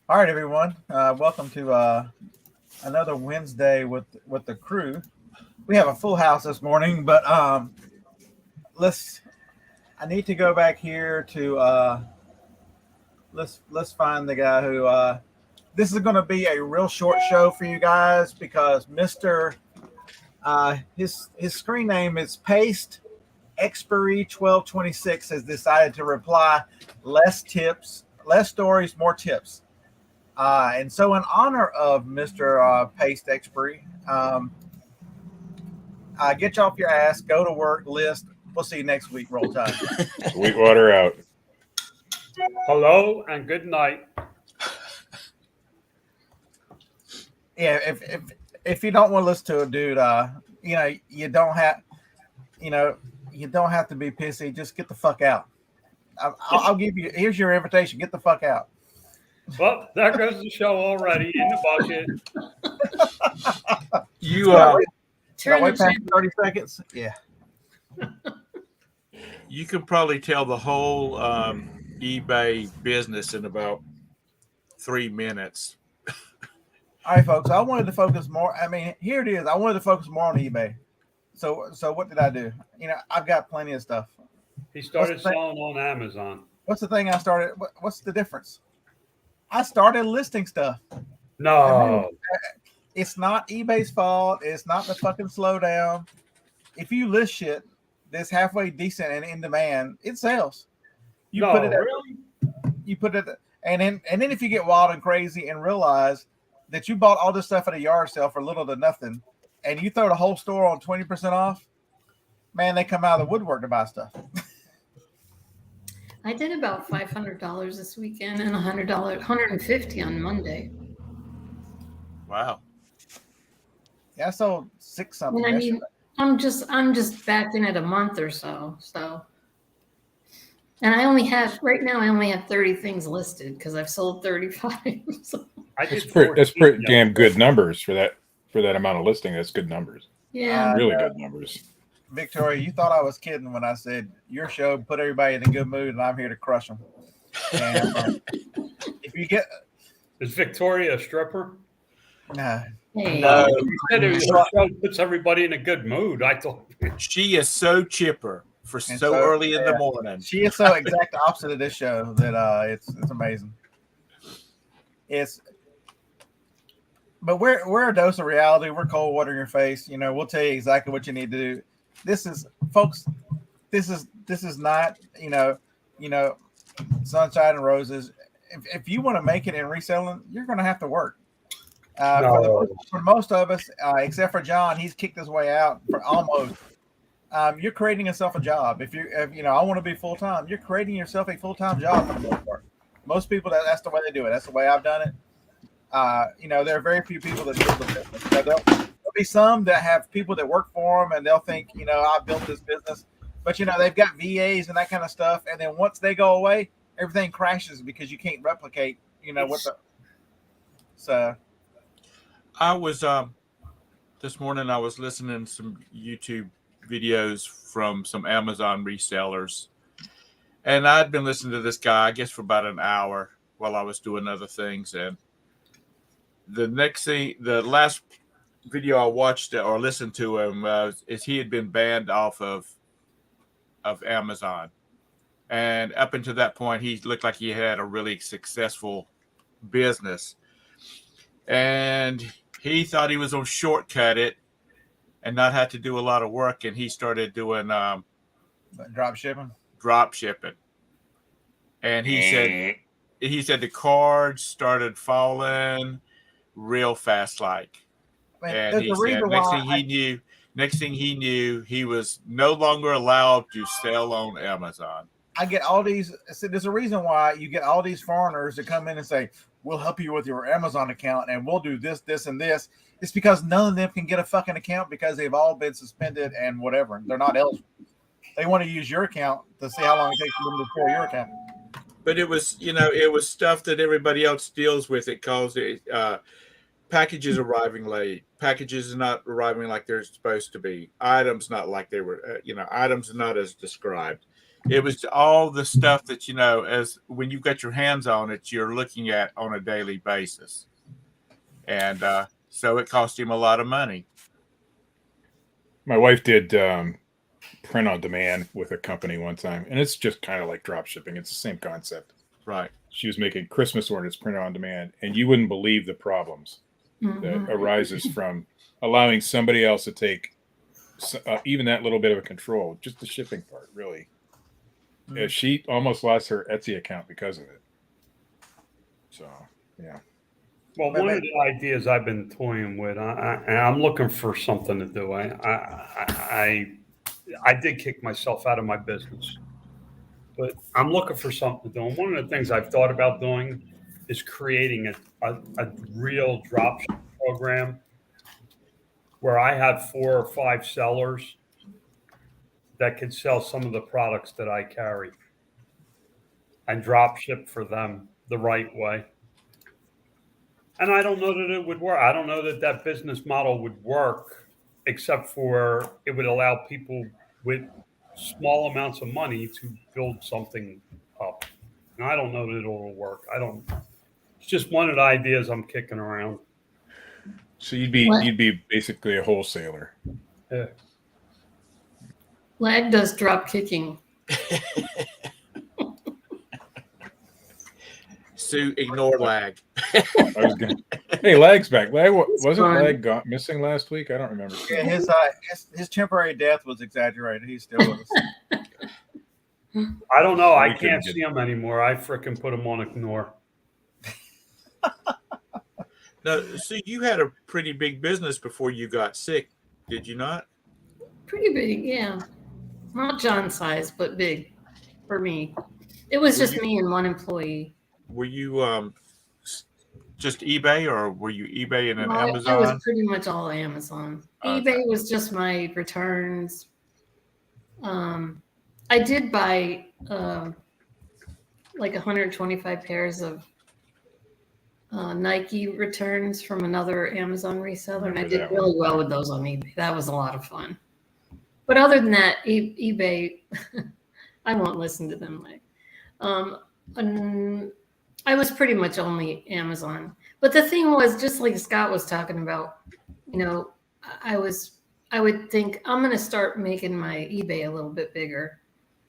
All right, everyone. Welcome to another Wednesday with the crew. We have a full house this morning, but let's. I need to go back here to let's find the guy who. This is going to be a real short show for you guys because Mister his screen name is Paste Expiry 1226 has decided to reply less tips, less stories, more tips. And so, in honor of Mr. Paste Expiry, get you off your ass, go to work, list. We'll see you next week. Roll Tide. Sweetwater out. Hello and good night. Yeah, if you don't want to listen to it, dude, you don't have, you don't have to be pissy. Just get the fuck out. I'll give you. Here's your invitation. Get the fuck out. Well, there goes the show already in the bucket. You Wait past 30 seconds. Yeah. you can probably tell the whole eBay business in about 3 minutes. All right, folks. I wanted to focus more. I mean, here it is. I wanted to focus more on eBay. So what did I do? I've got plenty of stuff. He started selling on Amazon. What's the thing I started? What's the difference? I started listing stuff. No. I mean, it's not eBay's fault. It's not the fucking slowdown. If you list shit that's halfway decent and in demand, it sells. You put it and then if you get wild and crazy and realize that you bought all this stuff at a yard sale for little to nothing, and you throw the whole store on 20% off, man, they come out of the woodwork to buy stuff. I did about $500 this weekend and $150 on Monday. Wow. Yeah, I sold 6 something. And I mean, I'm just back in it a month or so. And I only have 30 things listed because I've sold 35. So. That's pretty damn good numbers for that amount of listing. That's good numbers. Yeah. Really good numbers. Victoria, you thought I was kidding when I said your show put everybody in a good mood, and I'm here to crush them. And if you get, is Victoria a stripper? Nah. Hey. No, you said her show puts everybody in a good mood. I thought she is so chipper for so early in the morning. She is so exact opposite of this show that it's amazing. But we're a dose of reality. We're cold water in your face. We'll tell you exactly what you need to do. This is, folks. This is not sunshine and roses. If you want to make it in reselling, you're going to have to work. For most of us, except for John, he's kicked his way out for almost. You're creating yourself a job. If I want to be full time. You're creating yourself a full time job for the most part. Most people, that's the way they do it. That's the way I've done it. There are very few people that build the business. There'll be some that have people that work for them, and they'll think, I built this business. But they've got VAs and that kind of stuff. And then once they go away, everything crashes because you can't replicate. So. I was this morning. I was listening to some YouTube videos from some Amazon resellers, and I'd been listening to this guy, I guess, for about an hour while I was doing other things. And the last video I watched or listened to him is he had been banned off of Amazon, and up until that point, he looked like he had a really successful business, and he thought he was going to shortcut it and not have to do a lot of work. And he started doing drop shipping. And he said the cards started falling real fast, and he said next thing he knew, he was no longer allowed to sell on Amazon. I get all these. There's a reason why you get all these foreigners that come in and say, we'll help you with your Amazon account and we'll do this, this, and this. It's because none of them can get a fucking account because they've all been suspended and whatever. They're not eligible. They want to use your account to see how long it takes for them to fill your account. But it was stuff that everybody else deals with. It caused packages arriving late, packages not arriving like they're supposed to be, items not like they were, items not as described. It was all the stuff that, as when you've got your hands on it, you're looking at on a daily basis. And so it cost him a lot of money. My wife did print on demand with a company one time, and it's just kind of like drop shipping. It's the same concept. Right. She was making Christmas orders printed on demand, and you wouldn't believe the problems that arises from allowing somebody else to take even that little bit of a control, just the shipping part, really. Yeah, she almost lost her Etsy account because of it. So, yeah. Well, one of the ideas I've been toying with, I'm looking for something to do. I did kick myself out of my business, but I'm looking for something to do. And one of the things I've thought about doing is creating a real dropship program where I have 4 or 5 sellers that could sell some of the products that I carry and drop ship for them the right way. And I don't know that it would work. I don't know that that business model would work, except for it would allow people with small amounts of money to build something up. And I don't know that it'll work. It's just one of the ideas I'm kicking around. So you'd be basically a wholesaler. Yeah. Lag does drop kicking. Sue, ignore lag. Hey, Lag's back. Wasn't Lag missing last week? I don't remember. Yeah, his temporary death was exaggerated. He's still with us. I don't know. I can't see him anymore. I frickin' put him on ignore. No, Sue, you had a pretty big business before you got sick, did you not? Pretty big, yeah. Not John size, but big for me. It was just me and one employee. Were you just eBay, or were you eBay and Amazon? I was pretty much all Amazon. eBay was just my returns. I did buy like 125 pairs of Nike returns from another Amazon reseller, and I did really well with those on eBay. That was a lot of fun. But other than that, eBay, I won't listen to them. I was pretty much only Amazon. But the thing was, just like Scott was talking about, I would think I'm going to start making my eBay a little bit bigger.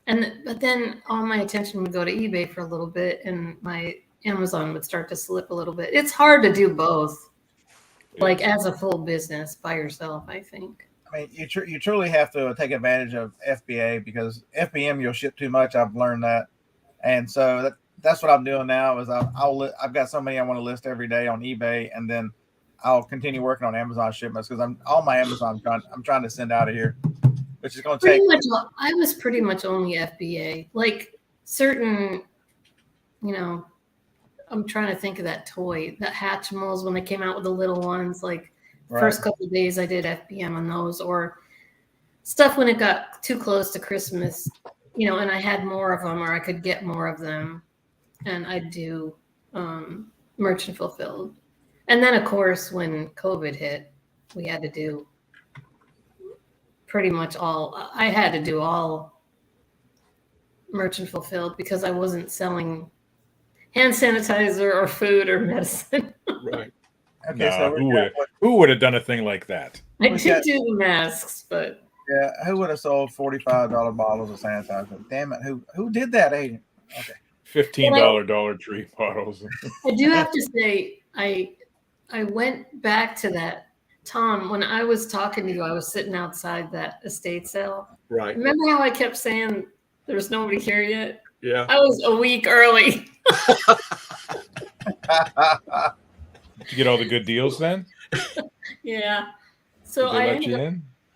But then all my attention would go to eBay for a little bit, and my Amazon would start to slip a little bit. It's hard to do both, like as a full business by yourself, I think. I mean, you truly have to take advantage of FBA, because FBM you'll ship too much. I've learned that, and so that's what I'm doing now. Is I've got so many I want to list every day on eBay, and then I'll continue working on Amazon shipments, because all my Amazon I'm trying to send out of here, which is going to take. I was pretty much only FBA, like certain, I'm trying to think of that toy, that Hatchimals, when they came out with the little ones, like. Right. First couple of days I did FBM on those, or stuff when it got too close to Christmas, and I had more of them, or I could get more of them, and I'd do merchant fulfilled. And then, of course, when COVID hit, we had to do pretty much I had to do all merchant fulfilled, because I wasn't selling hand sanitizer or food or medicine. Right. Okay, so who would have done a thing like that? I did do the masks, but yeah, who would have sold $45 bottles of sanitizer? Damn it, who did that, Aiden? Okay, $15 Dollar Tree bottles. I do have to say, I went back to that, Tom, when I was talking to you. I was sitting outside that estate sale. Right. Remember how I kept saying there's nobody here yet? Yeah. I was a week early. Did you get all the good deals then? Yeah. So I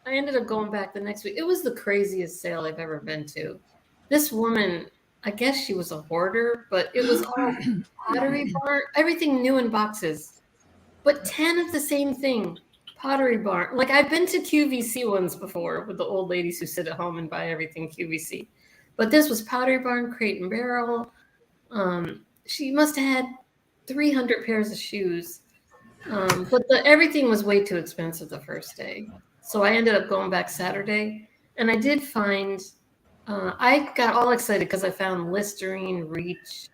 ended up going back the next week. It was the craziest sale I've ever been to. This woman, I guess she was a hoarder, but it was all Pottery Barn, everything new in boxes, but 10 of the same thing. Pottery Barn. Like, I've been to QVC ones before with the old ladies who sit at home and buy everything QVC. But this was Pottery Barn, Crate and Barrel. She must have had 300 pairs of shoes. But everything was way too expensive the first day. So I ended up going back Saturday. And I did find I got all excited because I found Listerine Reach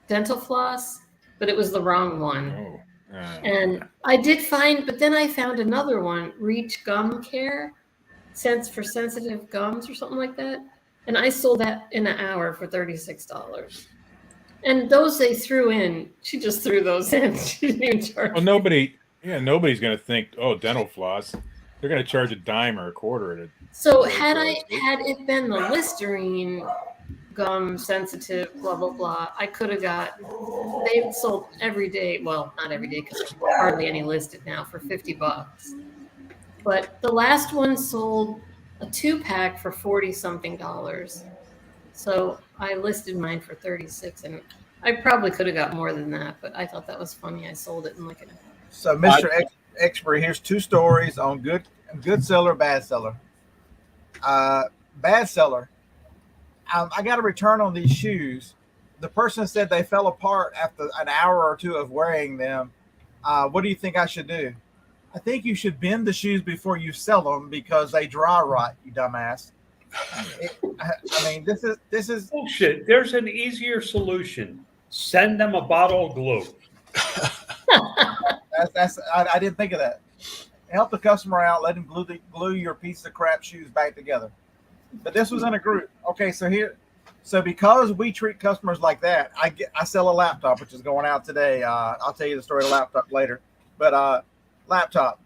dental floss, but it was the wrong one. Oh. And I did find, but then I found another one, Reach Gum Care, Sense for Sensitive Gums or something like that. And I sold that in an hour for $36. And those they threw in, she just threw those in. She didn't even charge Well, me. nobody's going to think, oh, dental floss. They're going to charge a dime or a quarter at it. So had it been the Listerine gum sensitive, blah, blah, blah, I could have got, they sold every day. Well, not every day because there's hardly any listed now for $50. But the last one sold a 2-pack for $40-something. So I listed mine for 36, and I probably could have got more than that, but I thought that was funny. I sold it in like an hour. So, Mr. Expert, here's 2 stories on good seller, bad seller. Bad seller. I got a return on these shoes. The person said they fell apart after an hour or 2 of wearing them. What do you think I should do? I think you should bend the shoes before you sell them because they dry rot, you dumbass. I mean, this is bullshit. There's an easier solution. Send them a bottle of glue. I didn't think of that. Help the customer out. Let him glue your piece of crap shoes back together. But this was in a group. Okay, so because we treat customers like that, I sell a laptop, which is going out today. I'll tell you the story of the laptop later. But laptop,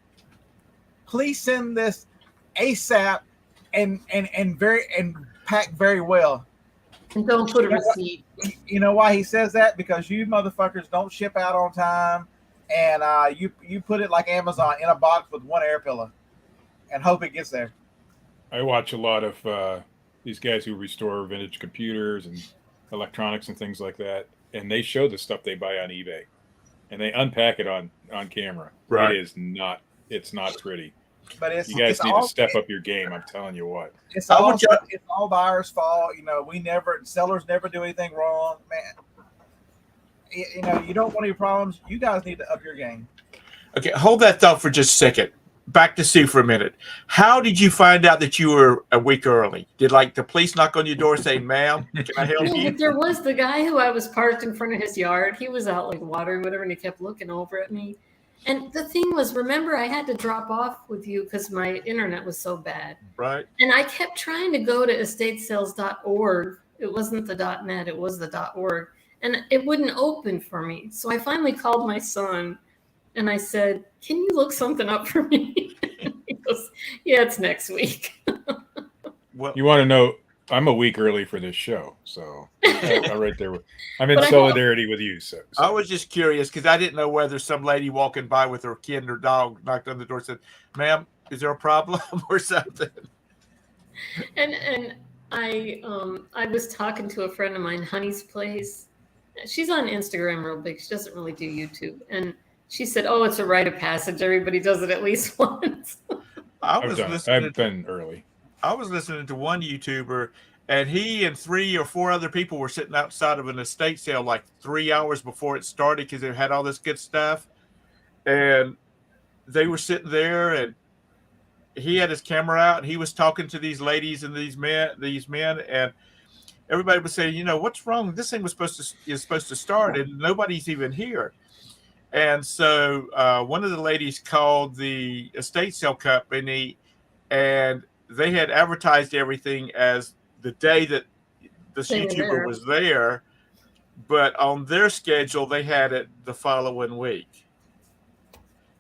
please send this ASAP and pack very well. And don't put a receipt. You know why he says that? Because you motherfuckers don't ship out on time, and you put it like Amazon in a box with 1 air pillow and hope it gets there. I watch a lot of these guys who restore vintage computers and electronics and things like that, and they show the stuff they buy on eBay, and they unpack it on camera. Right. It's not pretty. But you guys need to step up your game. I'm telling you what. It's all buyers' fault. You know, sellers never do anything wrong, man. You know, you don't want any problems. You guys need to up your game. Okay, hold that thought for just a second. Back to Sue for a minute. How did you find out that you were a week early? Did the police knock on your door saying, "Ma'am, can I help you?" But there was the guy who I was parked in front of his yard. He was out watering whatever, and he kept looking over at me. And the thing was, remember, I had to drop off with you because my internet was so bad. Right. And I kept trying to go to estatesales.org. It wasn't the .net, it was the .org. And it wouldn't open for me. So I finally called my son and I said, "Can you look something up for me?" He goes, "Yeah, it's next week." Well, you want to know, I'm a week early for this show, so I'm right there. I'm in solidarity with you. So I was just curious because I didn't know whether some lady walking by with her kid and her dog knocked on the door and said, "Ma'am, is there a problem?" or something. And I was talking to a friend of mine, Honey's Place. She's on Instagram real big. She doesn't really do YouTube. And she said, "Oh, it's a rite of passage. Everybody does it at least once." I've been early. I was listening to one YouTuber, and he and 3 or 4 other people were sitting outside of an estate sale 3 hours before it started because it had all this good stuff. And they were sitting there, and he had his camera out, and he was talking to these ladies and these men, and everybody was saying, "What's wrong? This thing is supposed to start, and nobody's even here." And so one of the ladies called the estate sale company, and they had advertised everything as the day that this YouTuber was there, but on their schedule, they had it the following week.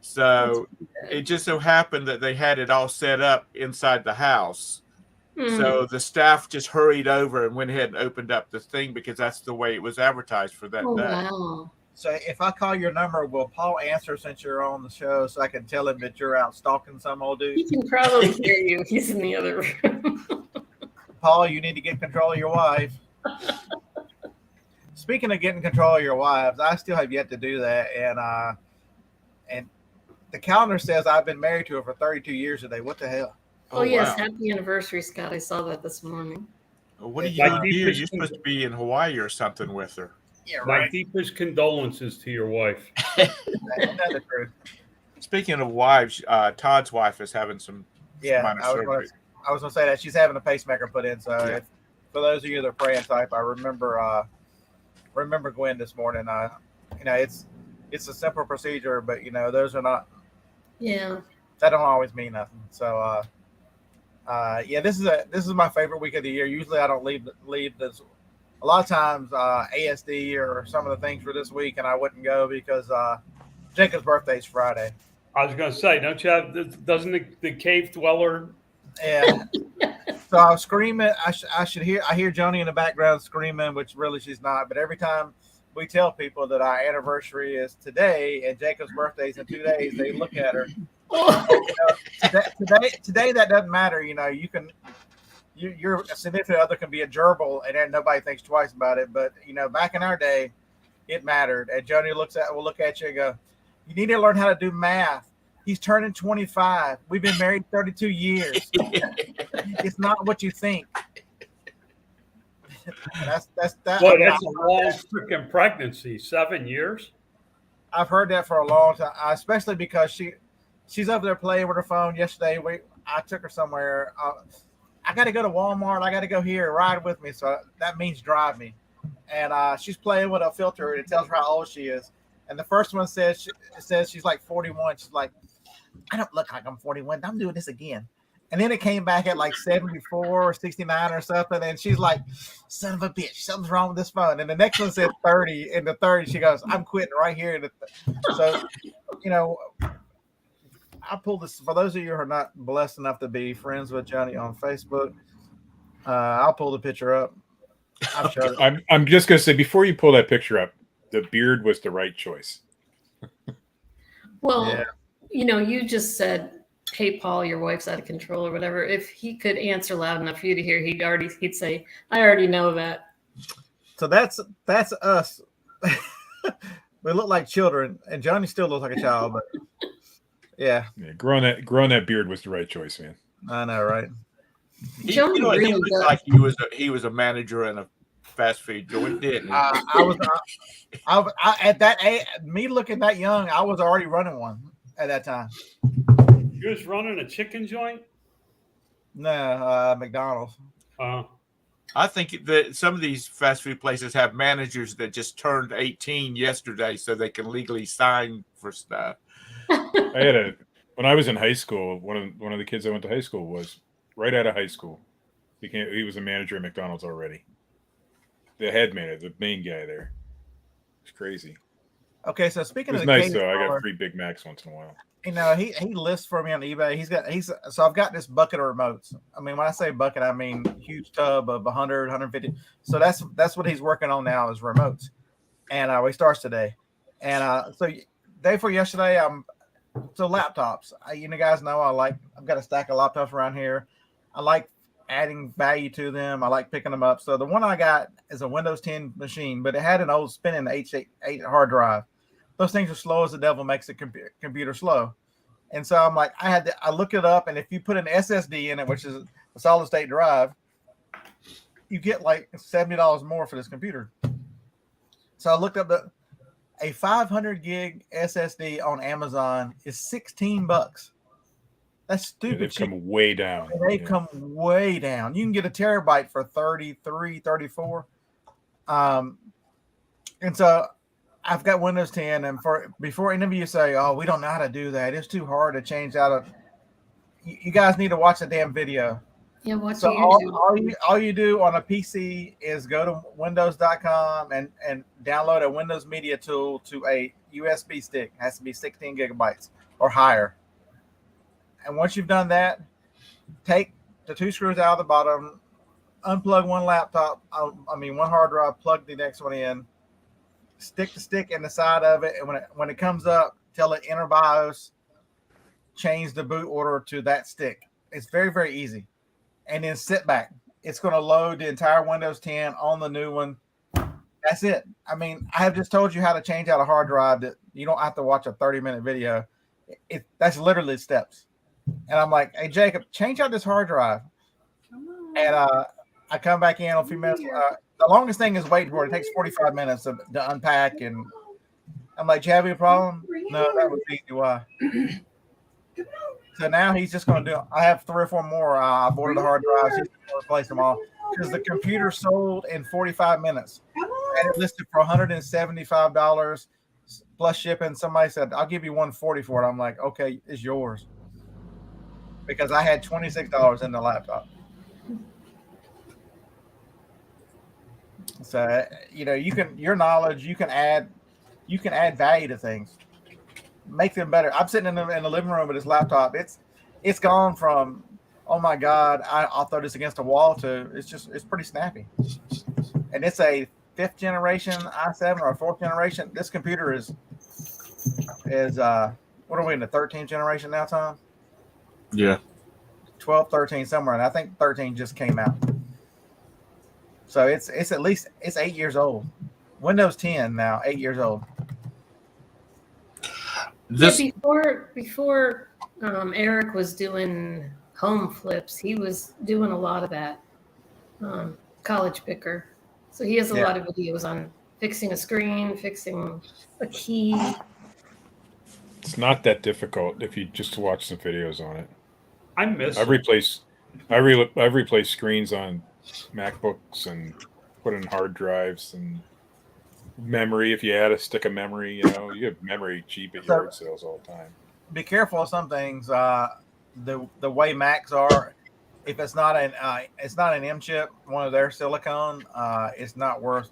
So it just so happened that they had it all set up inside the house. So the staff just hurried over and went ahead and opened up the thing because that's the way it was advertised for that day. Wow. So if I call your number, will Paul answer since you're on the show so I can tell him that you're out stalking some old dude? He can probably hear you. He's in the other room. Paul, you need to get control of your wife. Speaking of getting control of your wives, I still have yet to do that. And the calendar says I've been married to her for 32 years today. What the hell? Oh yes. Wow. Happy anniversary, Scott. I saw that this morning. What are you doing here? You're supposed to be in Hawaii or something with her. Yeah, right. My deepest condolences to your wife. That's true. Speaking of wives, Todd's wife is having some minor surgery. I was gonna say that she's having a pacemaker put in. So if, for those of you that are praying type, I remember Gwen this morning. It's a simple procedure, but those are not. Yeah. That don't always mean nothing. So this is my favorite week of the year. Usually I don't leave this. A lot of times ASD or some of the things for this week, and I wouldn't go because Jacob's birthday is Friday. I was going to say, don't you have? Doesn't the cave dweller? Yeah. So I was screaming. I hear Joni in the background screaming, which really she's not. But every time we tell people that our anniversary is today and Jacob's birthday is in 2 days, they look at her. Today that doesn't matter. You can. Your significant other can be a gerbil, and then nobody thinks twice about it. But back in our day, it mattered. And Joni will look at you and go, "You need to learn how to do math. He's turning 25. We've been married 32 years. It's not what you think." That's that. Well, that's a long freaking pregnancy. 7 years. I've heard that for a long time, especially because she's over there playing with her phone. Yesterday, I took her somewhere. I got to go to Walmart. I got to go here. Ride with me. So that means drive me. And she's playing with a filter. And it tells her how old she is. And the first one says she's like 41. She's like, "I don't look like I'm 41. I'm doing this again." And then it came back at like 74 or 69 or something. And she's like, "Son of a bitch, something's wrong with this phone." And the next one said 30. And the 30, she goes, "I'm quitting right here." So, I pulled this for those of you who are not blessed enough to be friends with Johnny on Facebook. I'll pull the picture up. I'm just gonna say before you pull that picture up, the beard was the right choice. Well, you just said, "Hey, Paul, your wife's out of control," or whatever. If he could answer loud enough for you to hear, he'd say, "I already know that." So that's us. We look like children, and Johnny still looks like a child, but. Yeah, growing that beard was the right choice, man. I know, right? He looked like he was a manager in a fast food joint, didn't he? I at that age, me looking that young, I was already running one at that time. You was running a chicken joint? No, McDonald's. I think that some of these fast food places have managers that just turned 18 yesterday, so they can legally sign for stuff. When I was in high school, one of the kids I went to high school was right out of high school. He was a manager at McDonald's already. The head manager, the main guy there. It's crazy. Okay, so speaking of the nice though, I got 3 Big Macs once in a while. He lists for me on eBay. So I've got this bucket of remotes. I mean, when I say bucket, I mean huge tub of 100, 150. So that's what he's working on now is remotes. And he starts today. And so day for yesterday, so laptops. You guys know I've got a stack of laptops around here. I like adding value to them. I like picking them up. So the one I got is a Windows 10 machine, but it had an old spinning H8 hard drive. Those things are slow as the devil makes the computer slow. And so I'm like, I looked it up, and if you put an SSD in it, which is a solid state drive, you get like $70 more for this computer. So I looked up a 500 gig SSD on Amazon is $16. That's stupid. They've come way down. They've come way down. You can get a terabyte for 33, 34. And so I've got Windows 10, and before any of you say, "Oh, we don't know how to do that. It's too hard to change out of," you guys need to watch the damn video. Yeah, watch so all you do on a PC is go to windows.com and download a Windows Media Tool to a USB stick. It has to be 16 gigabytes or higher. And once you've done that, take the 2 screws out of the bottom, unplug one laptop, one hard drive, plug the next one in, stick the stick in the side of it, and when it comes up, tell it enter BIOS, change the boot order to that stick. It's very, very easy. And then sit back. It's going to load the entire Windows 10 on the new one. That's it. I mean, I have just told you how to change out a hard drive that you don't have to watch a 30-minute video. That's literally steps. And I'm like, "Hey, Jacob, change out this hard drive." And I come back in a few minutes. The longest thing is waiting for it. It takes 45 minutes to unpack. And I'm like, "Do you have any problem?" "No, that was easy. Why?" So now he's just going to do. I have 3 or 4 more. I've ordered the hard drives. He's going to replace them all because the computer sold in 45 minutes. I had it listed for $175 plus shipping. Somebody said, "I'll give you $140 for it." I'm like, "Okay, it's yours," because I had $26 in the laptop. So your knowledge, you can add value to things, make them better. I'm sitting in the living room with this laptop. It's gone from, oh my God, I'll throw this against a wall, to it's pretty snappy. And it's a 5th generation i7 or a 4th generation. This computer is what are we in the 13th generation now, Tom? Yeah. 12, 13, somewhere. And I think 13 just came out. So it's at least 8 years old. Windows 10 now, 8 years old. Before Eric was doing home flips, he was doing a lot of that. College picker. So he has a lot of videos on fixing a screen, fixing a key. It's not that difficult if you just watch some videos on it. I've replaced screens on MacBooks and put in hard drives and memory. If you add a stick of memory, you have memory cheap at yard sales all the time. Be careful of some things. The way Macs are, if it's not an M chip, one of their silicone, it's not worth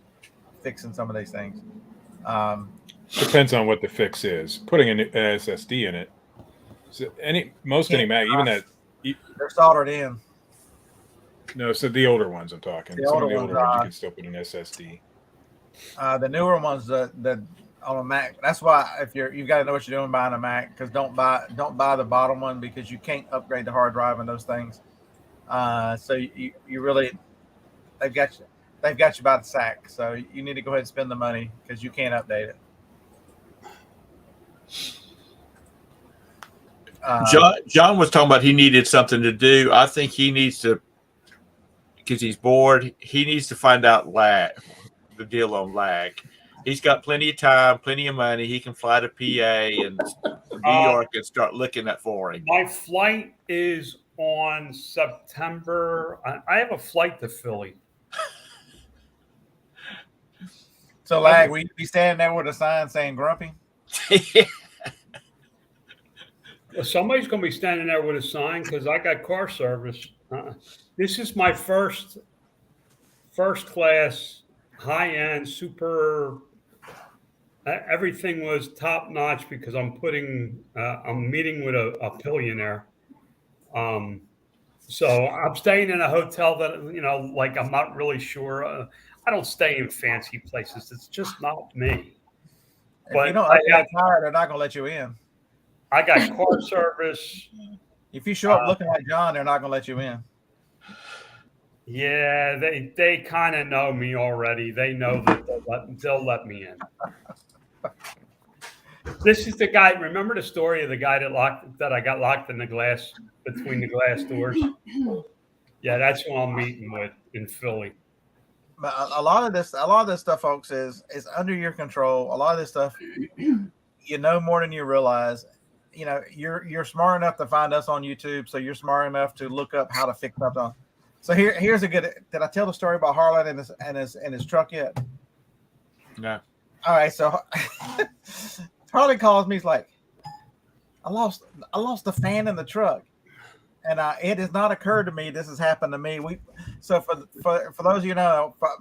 fixing some of these things. Depends on what the fix is. Putting an SSD in it. So any Mac, even that, they're soldered in. No, so the older ones I'm talking. Some of the older ones you can still put an SSD. The newer ones, the on a Mac. That's why if you've got to know what you're doing buying a Mac, because don't buy the bottom one, because you can't upgrade the hard drive and those things. So you really, they've got you by the sack. So you need to go ahead and spend the money because you can't update it. John was talking about he needed something to do. I think he needs to, because he's bored, he needs to find out the deal on lag. He's got plenty of time, plenty of money. He can fly to PA and New York and start looking at for him. My flight is on September. I have a flight to Philly. So lag, we be standing there with a sign saying grumpy? Somebody's going to be standing there with a sign because I got car service. This is my first class, high end, super. Everything was top notch because I'm meeting with a billionaire. So I'm staying in a hotel that, like I'm not really sure. I don't stay in fancy places. It's just not me. But if you don't get tired, they're not going to let you in. I got car service. If you show up looking like John, they're not going to let you in. Yeah, they kind of know me already. They know that they'll let me in. This is the guy. Remember the story of the guy that I got locked in the glass between the glass doors? Yeah, that's who I'm meeting with in Philly. But a lot of this stuff, folks, is under your control. A lot of this stuff, more than you realize. You're smart enough to find us on YouTube, so you're smart enough to look up how to fix something. So here's a good. Did I tell the story about Harlan and his truck yet? No. All right, so Harlan calls me. He's like, I lost the fan in the truck, and it has not occurred to me this has happened to me. So for those of you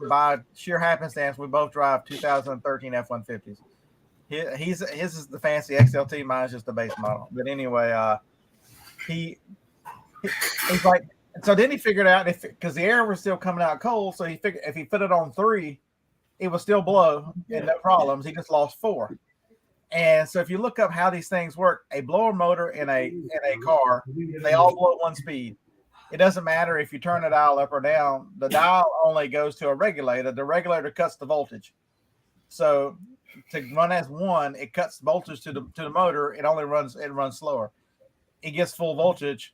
by sheer happenstance, we both drive 2013 F-150s. His is the fancy XLT, mine's just the base model. But anyway, he's like, so then he figured out because the air was still coming out cold, so he figured if he put it on 3, it would still blow and no problems. He just lost 4. And so if you look up how these things work, a blower motor in a car, they all blow at one speed. It doesn't matter if you turn the dial up or down. The dial only goes to a regulator. The regulator cuts the voltage. So to run as 1, it cuts voltage to the motor. It runs slower. It gets full voltage,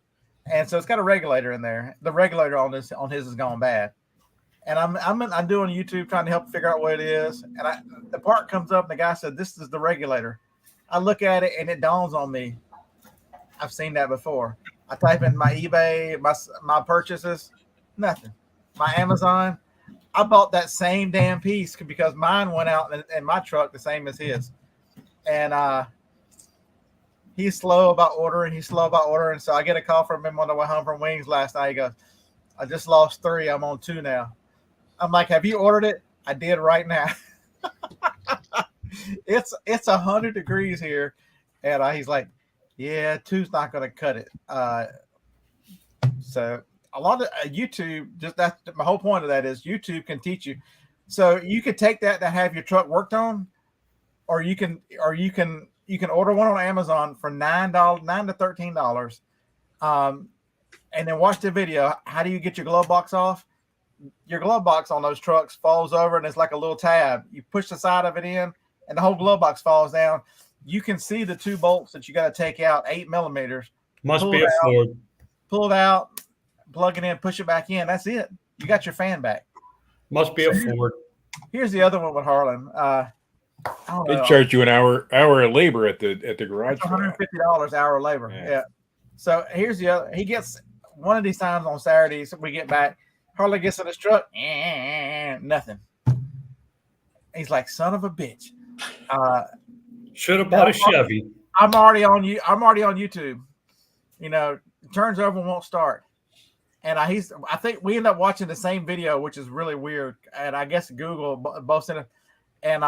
and so it's got a regulator in there. The regulator on his is gone bad, and I'm doing YouTube trying to help figure out what it is. And the part comes up, and the guy said, "This is the regulator." I look at it, and it dawns on me. I've seen that before. I type in my eBay, my purchases, nothing. My Amazon, I bought that same damn piece because mine went out in my truck the same as his. And he's slow about ordering. So I get a call from him on the way home from Wings last night. He goes, I just lost 3. I'm on 2 now. I'm like, have you ordered it? I did right now. It's 100 degrees here. And he's like, yeah, 2's not going to cut it. So a lot of YouTube, just that my whole point of that is YouTube can teach you. So you could take that to have your truck worked on, or you can order one on Amazon for $9 to $13. And then watch the video. How do you get your glove box off? Your glove box on those trucks falls over and it's like a little tab. You push the side of it in and the whole glove box falls down. You can see the 2 bolts that you got to take out, 8 millimeters. Must be a Ford. Pull it out, plug it in, push it back in. That's it. You got your fan back. Must be a Ford. Here's the other one with Harlan. They charge you an hour of labor at the garage. $150 hour of labor. Yeah. So here's the other. He gets one of these times on Saturdays. We get back. Harlan gets in his truck. Nothing. He's like, son of a bitch. Should have bought a Chevy. I'm already on YouTube. You know, turns over and won't start. And I think we end up watching the same video, which is really weird. And I guess Google both sent it. And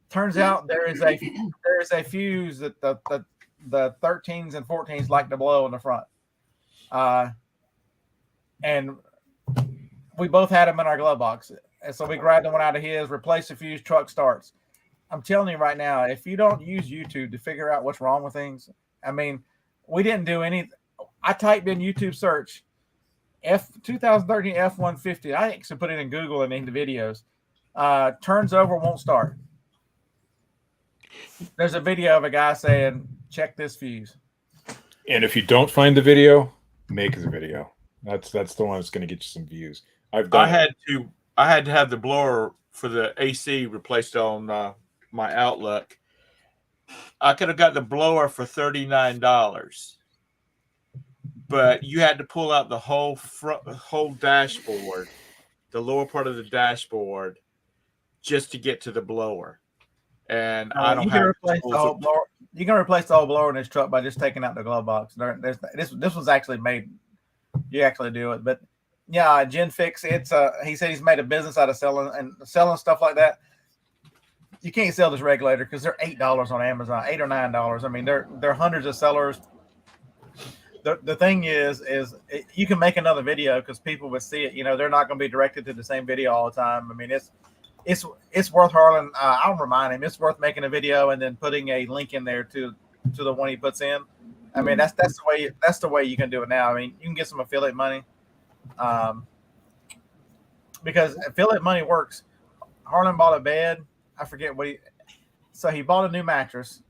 turns out there is a fuse that the 13s and 14s like to blow in the front. And we both had them in our glove box. And so we grabbed the one out of his, replaced the fuse, truck starts. I'm telling you right now, if you don't use YouTube to figure out what's wrong with things, I mean, we didn't do anything. I typed in YouTube search 2013 F-150. I actually put it in Google and into videos. Turns over, won't start. There's a video of a guy saying, check this fuse. And if you don't find the video, make the video. That's the one that's going to get you some views. I had to have the blower for the AC replaced on my Outlook. I could have got the blower for $39, but you had to pull out the whole dashboard, the lower part of the dashboard, just to get to the blower. And I don't have replace the whole blower. You can replace the whole blower in this truck by just taking out the glove box. This was actually made. You actually do it, but yeah, GenFix. He said he's made a business out of selling stuff like that. You can't sell this regulator because they're $8 on Amazon, $8 or $9. I mean, they're hundreds of sellers. The thing is you can make another video because people would see it. You know, they're not going to be directed to the same video all the time. I mean, it's worth Harlan. I'll remind him it's worth making a video and then putting a link in there to the one he puts in. I mean, that's the way you can do it now. I mean, you can get some affiliate money, because affiliate money works. Harlan bought a bed. I forget so he bought a new mattress,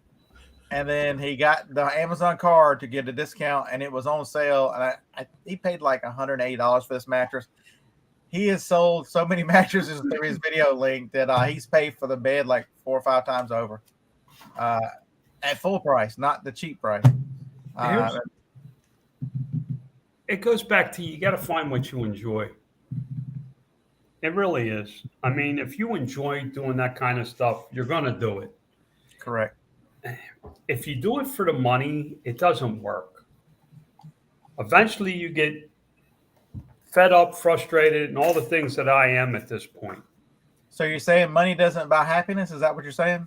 and then he got the Amazon card to get a discount, and it was on sale. And he paid like $180 for this mattress. He has sold so many mattresses through his video link that he's paid for the bed like 4 or 5 times over, at full price, not the cheap price. It goes back to you got to find what you enjoy. It really is. I mean, if you enjoy doing that kind of stuff, you're going to do it. Correct. If you do it for the money, it doesn't work. Eventually, you get fed up, frustrated, and all the things that I am at this point. So you're saying money doesn't buy happiness? Is that what you're saying?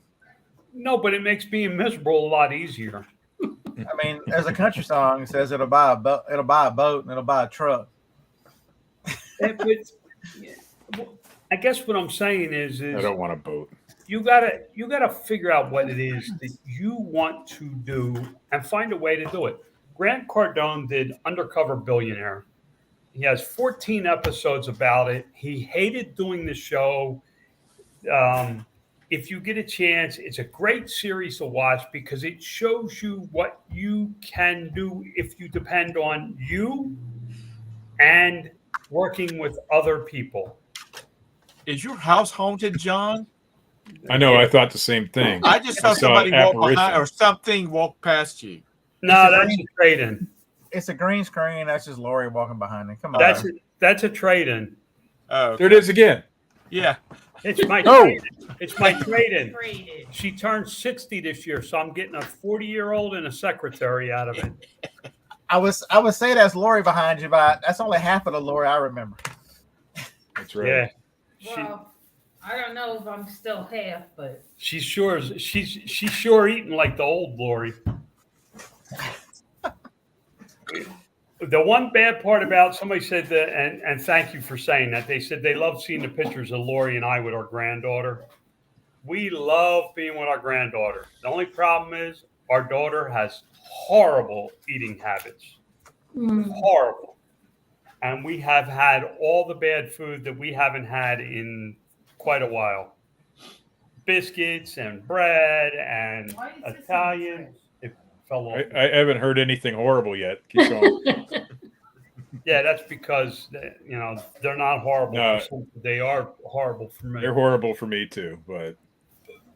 No, but it makes being miserable a lot easier. I mean, there's a country song that says it'll buy a boat and it'll buy a truck. I guess what I'm saying is I don't want a boat. You gotta figure out what it is that you want to do and find a way to do it. Grant Cardone did Undercover Billionaire. He has 14 episodes about it. He hated doing the show. If you get a chance, it's a great series to watch because it shows you what you can do if you depend on you and working with other people. Is your house haunted, John? I know. I thought the same thing. I just saw somebody walk behind or something walk past you. No, that's a trade-in. It's a green screen. That's just Lori walking behind me. Come on. That's a trade-in. Oh, okay. There it is again. Yeah. It's my Oh. trade-in. It's my trade-in. She turned 60 this year, so I'm getting a 40-year-old and a secretary out of it. I would say that's Lori behind you, but that's only half of the Lori I remember. That's right. Yeah. Well, I don't know if I'm still half, but She's sure eating like the old Lori. The one bad part about somebody said that, and thank you for saying that, they said they love seeing the pictures of Lori and I with our granddaughter. We love being with our granddaughter. The only problem is our daughter has horrible eating habits. Horrible. And we have had all the bad food that we haven't had in quite a while. Biscuits and bread and Italian. It fell off. I haven't heard anything horrible yet. Keep going. Yeah, that's because they're not horrible. No. For some, they are horrible for me. They're horrible for me too, but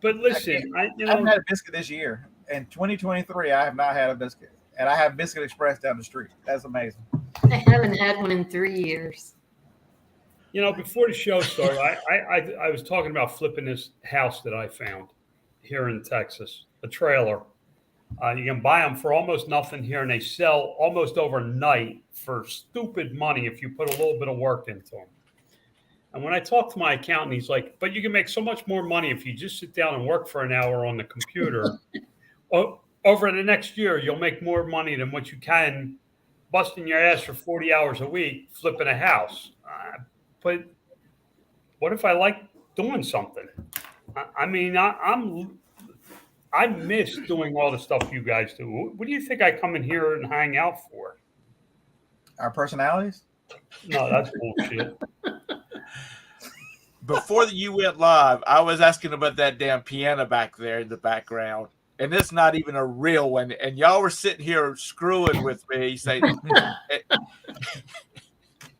listen, I haven't had a biscuit this year. In 2023, I have not had a biscuit, and I have Biscuit Express down the street. That's amazing. I haven't had one in 3 years. Before the show started, I was talking about flipping this house that I found here in Texas, a trailer. You can buy them for almost nothing here, and they sell almost overnight for stupid money if you put a little bit of work into them. And when I talked to my accountant, he's like, but you can make so much more money if you just sit down and work for an hour on the computer. Over the next year, you'll make more money than what you can busting your ass for 40 hours a week flipping a house. But what if I like doing something? I miss doing all the stuff you guys do. What do you think I come in here and hang out for? Our personalities? No, that's bullshit. Before you went live, I was asking about that damn piano back there in the background. And it's not even a real one. And y'all were sitting here screwing with me, saying,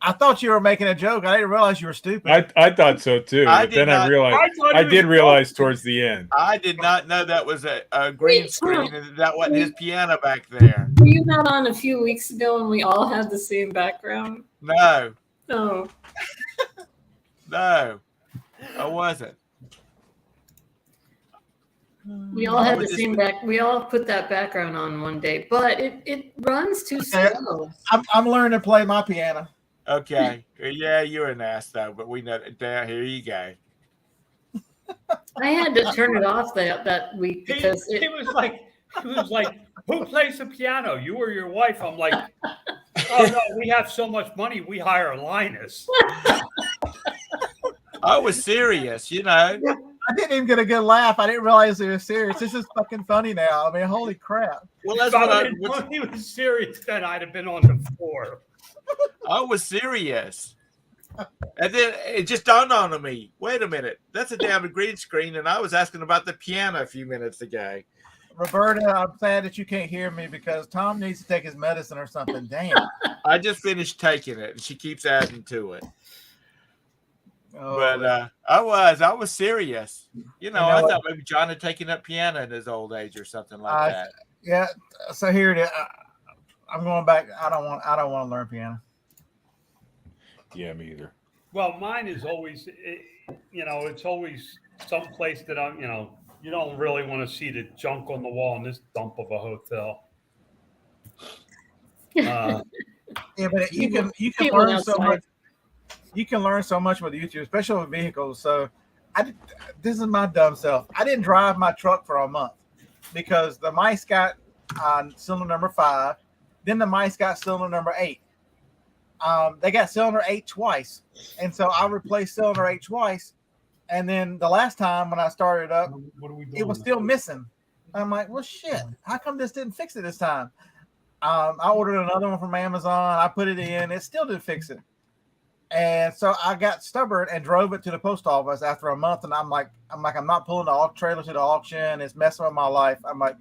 I thought you were making a joke. I didn't realize you were stupid. I thought so too. But then I realized I did realize towards the end. I did not know that was a green screen and that wasn't his piano back there. Were you not on a few weeks ago and we all had the same background? No. Oh. No, I wasn't. We all had the same back. We all put that background on one day, but it runs too slow. I'm learning to play my piano. Okay. Yeah, you're an ass though, but we know down here you go. I had to turn it off that week because he was like, who plays the piano? You or your wife? I'm like, oh no, we have so much money, we hire Linus. I was serious, I didn't even get a good laugh. I didn't realize it was serious. This is fucking funny now. I mean, holy crap. Well, that's if he was serious, then I'd have been on the floor. I was serious. And then it just dawned on me. Wait a minute. That's a damn green screen. And I was asking about the piano a few minutes ago. Roberta, I'm sad that you can't hear me because Tom needs to take his medicine or something. Damn. I just finished taking it and she keeps adding to it. Oh, But I was serious. I thought maybe John had taken up piano in his old age or something like that. Yeah. So here it is. I'm going back. I don't want to learn piano. Yeah, me either. Well, mine is always, it's always someplace that you don't really want to see the junk on the wall in this dump of a hotel. Yeah, but you can learn so much. You can learn so much with YouTube, especially with vehicles. So, this is my dumb self. I didn't drive my truck for a month because the mice got on cylinder number 5. Then the mice got cylinder number 8. They got cylinder 8 twice, and so I replaced cylinder 8 twice. And then the last time when I started up, it was still missing. I'm like, well, shit. How come this didn't fix it this time? I ordered another one from Amazon. I put it in. It still didn't fix it. And so I got stubborn and drove it to the post office after a month. And I'm like, I'm not pulling the trailer to the auction. It's messing with my life. I'm like,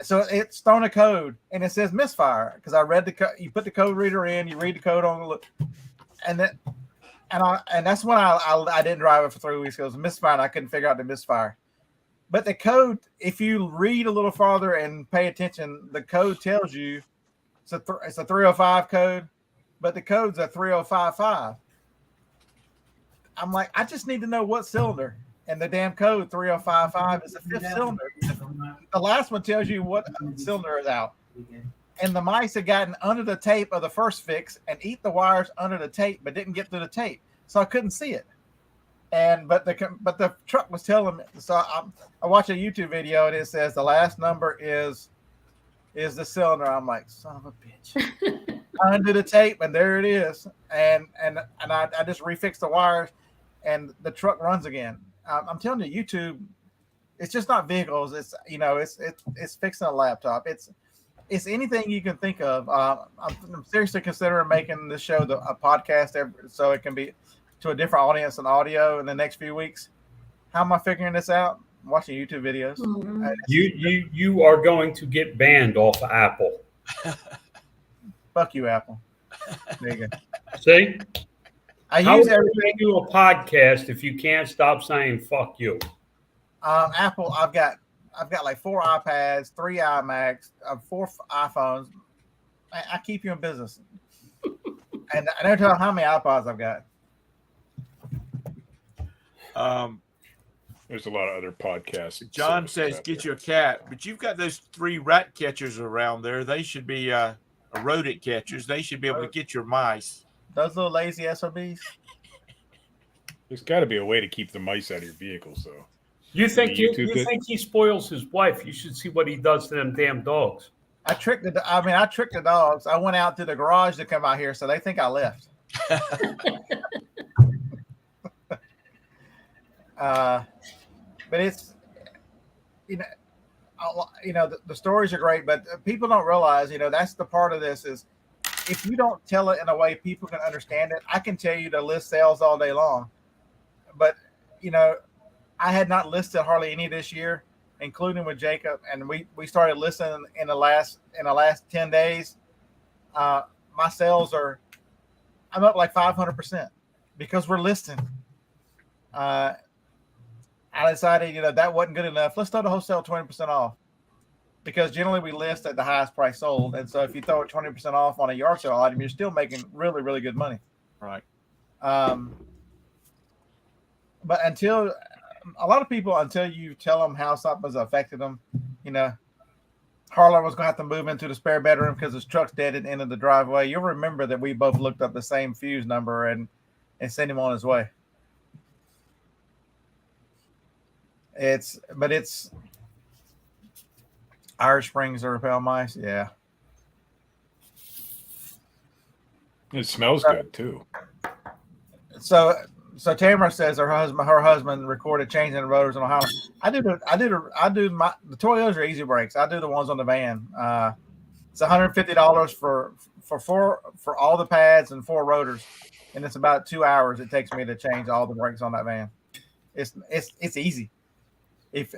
so it's thrown a code and it says misfire because I read the code. You put the code reader in, you read the code on the look, and that's when I didn't drive it for 3 weeks. It was misfire. And I couldn't figure out the misfire. But the code, if you read a little farther and pay attention, the code tells you it's a 305 code, but the code's a 3055. I'm like, I just need to know what cylinder. And the damn code 3055 is the fifth cylinder. The last one tells you what cylinder is out. And the mice had gotten under the tape of the first fix and eat the wires under the tape, but didn't get through the tape, so I couldn't see it. But the truck was telling me. So I watched a YouTube video and it says the last number is the cylinder. I'm like, son of a bitch. I undo the tape and there it is, and I just refixed the wires, and the truck runs again. I'm telling you, YouTube, it's just not vehicles. It's it's fixing a laptop. It's anything you can think of. I'm seriously considering making this show a podcast so it can be to a different audience than audio in the next few weeks. How am I figuring this out? I'm watching YouTube videos. Mhm. You are going to get banned off of Apple. Fuck you, Apple. There you go. See? I How use are you going to do a podcast if you can't stop saying "fuck you"? Apple. I've got like 4 iPads, 3 iMacs, 4 iPhones. I keep you in business. And I don't tell how many iPods I've got. There's a lot of other podcasts. John says, "Get you a cat," but you've got those 3 rat catchers around there. They should be rodent catchers. They should be able to get your mice. Those little lazy SOBs. There's got to be a way to keep the mice out of your vehicles, though. You think he spoils his wife? You should see what he does to them damn dogs. I tricked the dogs. I went out to the garage to come out here, so they think I left. But it's, the stories are great, but people don't realize, that's the part of this is if you don't tell it in a way people can understand it. I can tell you to list sales all day long, but I had not listed hardly any this year, including with Jacob, and we started listening in the last 10 days. My sales I'm up like 500% because we're listing. I decided, that wasn't good enough. Let's throw the wholesale 20% off, because generally we list at the highest price sold. And so if you throw it 20% off on a yard sale item, you're still making really, really good money. Right. But until you tell them how something's affected them, Harlan was going to have to move into the spare bedroom because his truck's dead at the end of the driveway. You'll remember that we both looked up the same fuse number and sent him on his way. It's Irish Springs to repel mice. Yeah. It smells good too. So Tamara says her husband recorded changing the rotors on a house. I do the Toyotas are easy brakes. I do the ones on the van. It's $150 for all the pads and 4 rotors, and it's about 2 hours it takes me to change all the brakes on that van. It's easy. If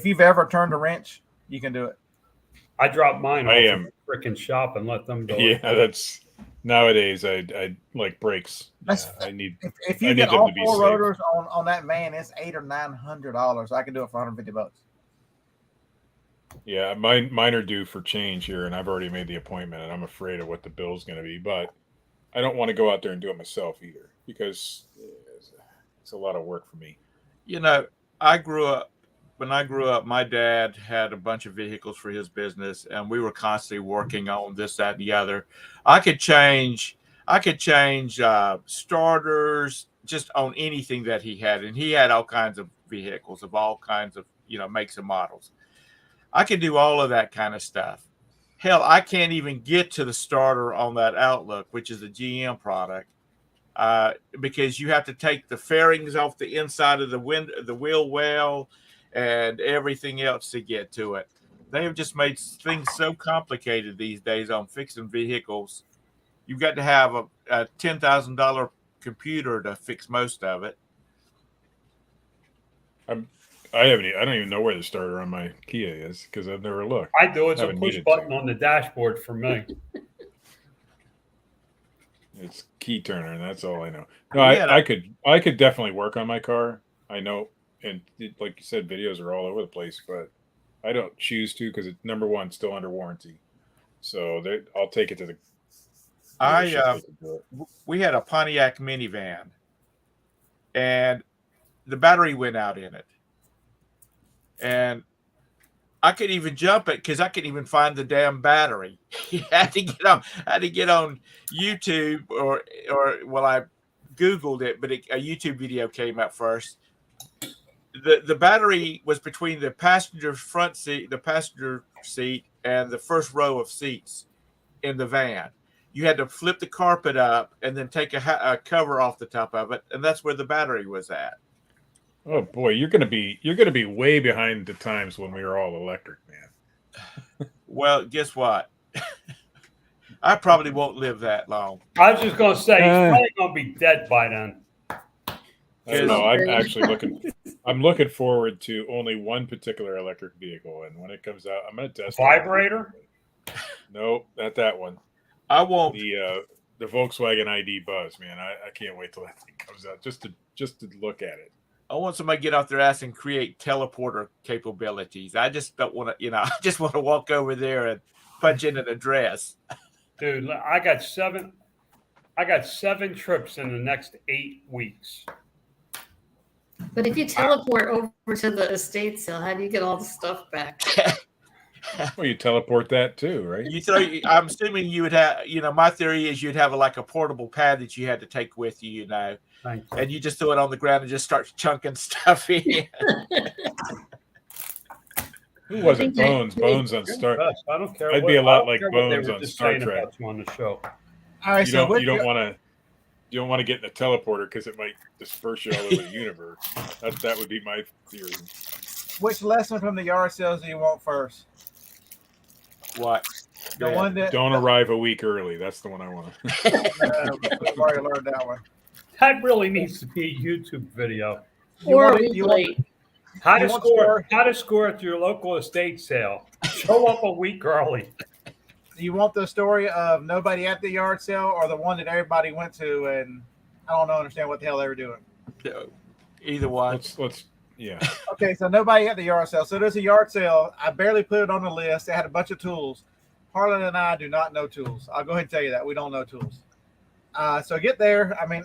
you've ever turned a wrench, you can do it. I drop mine off at the freaking shop and let them go. Yeah, that's nowadays. I like brakes. I need. If you get all 4 rotors on that van, it's $800 or $900. I can do it for $150. Yeah, mine are due for change here, and I've already made the appointment, and I'm afraid of what the bill's going to be. But I don't want to go out there and do it myself either, because it's a lot of work for me. When I grew up, my dad had a bunch of vehicles for his business, and we were constantly working on this, that, and the other. I could change starters just on anything that he had, and he had all kinds of vehicles of all kinds of makes and models. I could do all of that kind of stuff. Hell, I can't even get to the starter on that Outlook, which is a GM product, because you have to take the fairings off the inside of the wheel well, and everything else to get to it. They have just made things so complicated these days on fixing vehicles. You've got to have a $10,000 computer to fix most of it. I don't even know where the starter on my Kia is because I've never looked. I do. It's a push button on the dashboard for me. It's key turner, and that's all I know. No, I could definitely work on my car. I know and like you said, videos are all over the place, but I don't choose to because it's number one, still under warranty. So I'll take it to the dealership. We had a Pontiac minivan, and the battery went out in it, and I couldn't even jump it because I couldn't even find the damn battery. I had to get on YouTube or well, I Googled it, but a YouTube video came up first. The battery was between the passenger seat, and the first row of seats in the van. You had to flip the carpet up and then take a cover off the top of it, and that's where the battery was at. Oh boy, you're gonna be way behind the times when we were all electric, man. Well, guess what? I probably won't live that long. I was just going to say, he's probably going to be dead by then. I don't know. I'm actually looking forward to only one particular electric vehicle, and when it comes out, I'm going to test Vibrator? No, not that one. I won't. The Volkswagen ID Buzz, man. I can't wait till that thing comes out just to look at it. I want somebody to get off their ass and create teleporter capabilities. I just don't want to, I just want to walk over there and punch in an address. Dude, I got seven trips in the next 8 weeks. But if you teleport over to the estate sale, how do you get all the stuff back? Well, you teleport that too, right? I'm assuming you would have, my theory is you'd have a portable pad that you had to take with you, and you just throw it on the ground and just start chunking stuff in. Who was it? Bones on Star Trek. I don't care. I'd be a lot like Bones on Star Trek. On the show. All right, you don't want to get in a teleporter because it might disperse you all over the universe. That would be my theory. Which lesson from the yard sales do you want first? What? The one that don't arrive a week early. That's the one I want. I've already learned that one. That really needs to be a YouTube video. Or a week late. How to score at your local estate sale. Show up a week early. Do you want the story of nobody at the yard sale or the one that everybody went to and I don't understand what the hell they were doing? Either one. Yeah. Okay, so nobody at the yard sale. So there's a yard sale. I barely put it on the list. They had a bunch of tools. Harlan and I do not know tools. I'll go ahead and tell you that. We don't know tools. So get there. I mean,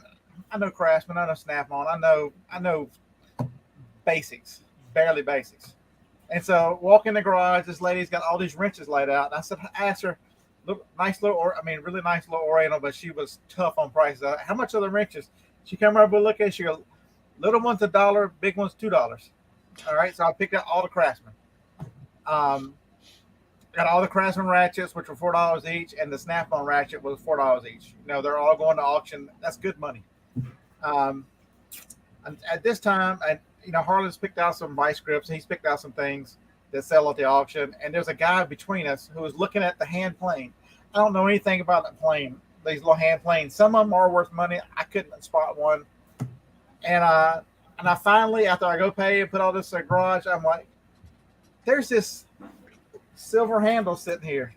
I know Craftsman. I know Snap-on. I know basics, barely basics. And so walk in the garage. This lady's got all these wrenches laid out. And I asked her, really nice little Oriental, but she was tough on prices. How much are the wrenches? She came over and look at it. She goes, little one's $1, big one's $2. All right, so I picked out all the Craftsman. Got all the Craftsman ratchets, which were $4 each, and the Snap-on ratchet was $4 each. They're all going to auction. That's good money. And at this time, Harlan's picked out some vice grips, and he's picked out some things that sell at the auction. And there's a guy between us who was looking at the hand plane. I don't know anything about the plane, these little hand planes. Some of them are worth money. I couldn't spot one. And I finally, after I go pay and put all this in the garage, I'm like, there's this silver handle sitting here.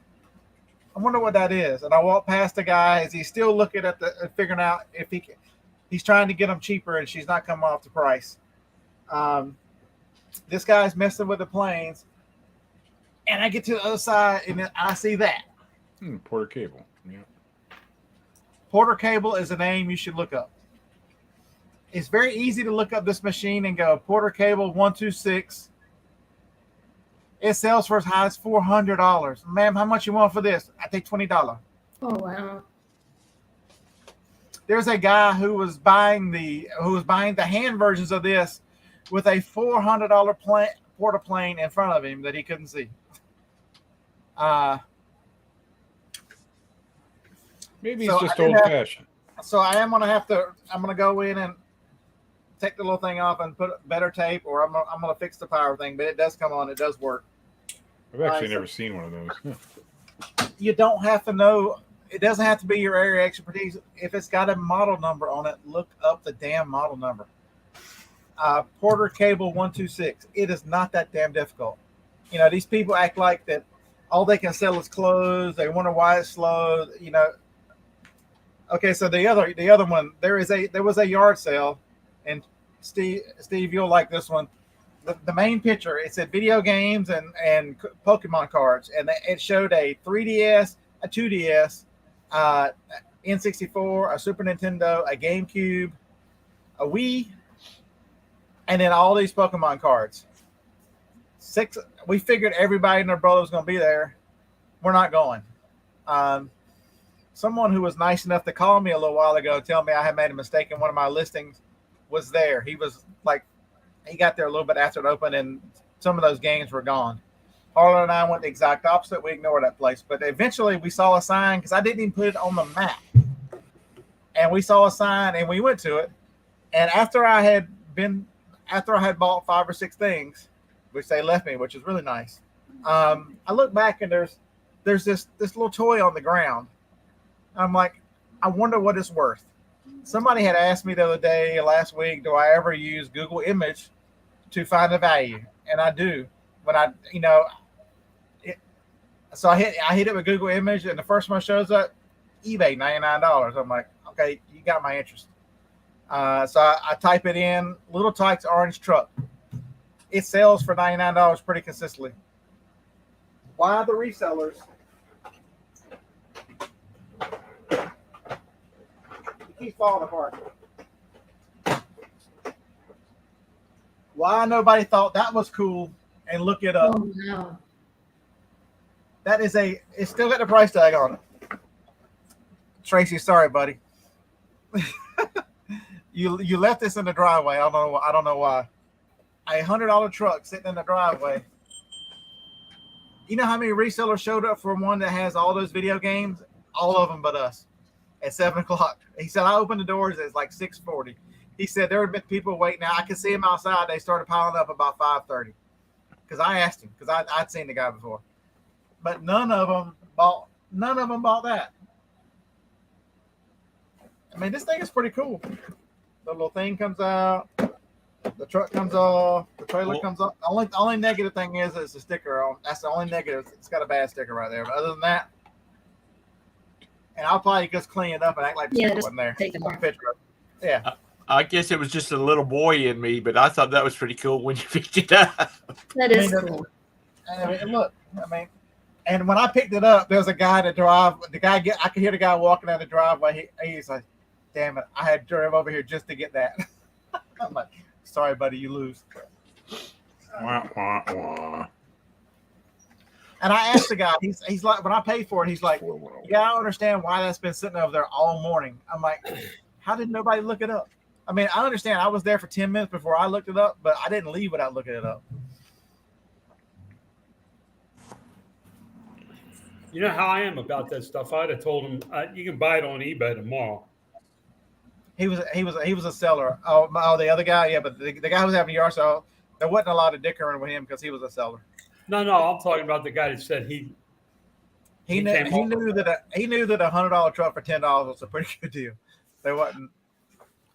I wonder what that is. And I walk past the guy as he's still looking at figuring out if he's trying to get them cheaper and she's not coming off the price. This guy's messing with the planes. And I get to the other side and then I see that. Porter Cable. Yeah. Porter Cable is a name you should look up. It's very easy to look up this machine and go Porter Cable 126. It sells for as high as $400. Ma'am, how much you want for this? I take $20. Oh wow. There's a guy who was buying the hand versions of this with a $400 porta plane in front of him that he couldn't see. Maybe it's just old fashioned. So I'm gonna go in and take the little thing off and put better tape, or I'm gonna fix the power thing. But it does come on. It does work. I've actually never seen one of those. You don't have to know. It doesn't have to be your area expertise. If it's got a model number on it, look up the damn model number. Porter Cable 126. It is not that damn difficult. These people act like that all they can sell is clothes. They wonder why it's slow. Okay, so the other one, there was a yard sale in Steve, you'll like this one. The main picture, it said video games and Pokemon cards, and it showed a 3DS, a 2DS, N64, a Super Nintendo, a GameCube, a Wii, and then all these Pokemon cards. We figured everybody and their brother was going to be there. We're not going. Someone who was nice enough to call me a little while ago, tell me I had made a mistake in one of my listings, was there. He was like, he got there a little bit after it opened, and some of those games were gone. Harlan and I went the exact opposite. We ignored that place. But eventually we saw a sign, because I didn't even put it on the map. And we saw a sign, and we went to it. And after I had bought 5 or 6 things, which they left me, which is really nice, I look back, and there's this little toy on the ground. I'm like, I wonder what it's worth. Somebody had asked me the other day, last week, do I ever use Google Image to find the value? And I do. When so I hit it with Google Image, and the first one shows up, eBay, $99. I'm like, okay, you got my interest. So I type it in, Little Tykes orange truck. It sells for $99 pretty consistently. Why the resellers? It keeps falling apart. Why nobody thought that was cool and look it up? Oh no. That is it's still got the price tag on it. Tracy, sorry, buddy. You left this in the driveway. I don't know why. A $100 truck sitting in the driveway. You know how many resellers showed up for one that has all those video games? All of them but us. At 7:00. He said, I opened the doors at like 6:40. He said there had been people waiting. Now I could see them outside. They started piling up about 5:30. Because I asked him, because I'd seen the guy before. But none of them bought that. I mean, this thing is pretty cool. The little thing comes out, the truck comes off, the trailer comes off. The only negative thing is it's a sticker on. That's the only negative. It's got a bad sticker right there. But other than that, and I'll probably just clean it up and act like the sticker wasn't there. Take it off. Picture of it. Yeah. I guess it was just a little boy in me, but I thought that was pretty cool when you picked it up. That is cool. Look, and when I picked it up, there was a guy that I could hear the guy walking down the driveway. He's like, damn it, I had driven over here just to get that. I'm like, sorry, buddy, you lose. Wah, wah, wah. And I asked the guy, he's like, when I paid for it, he's like, yeah, I don't understand why that's been sitting over there all morning. I'm like, how did nobody look it up? I mean, I understand I was there for 10 minutes before I looked it up, but I didn't leave without looking it up. You know how I am about that stuff. I'd have told him you can buy it on eBay tomorrow. He was a seller. Oh, the other guy, yeah, but the guy who was having a yard sale, there wasn't a lot of dickering with him because he was a seller. No, I'm talking about the guy that said he knew that a $100 truck for $10 was a pretty good deal. There wasn't,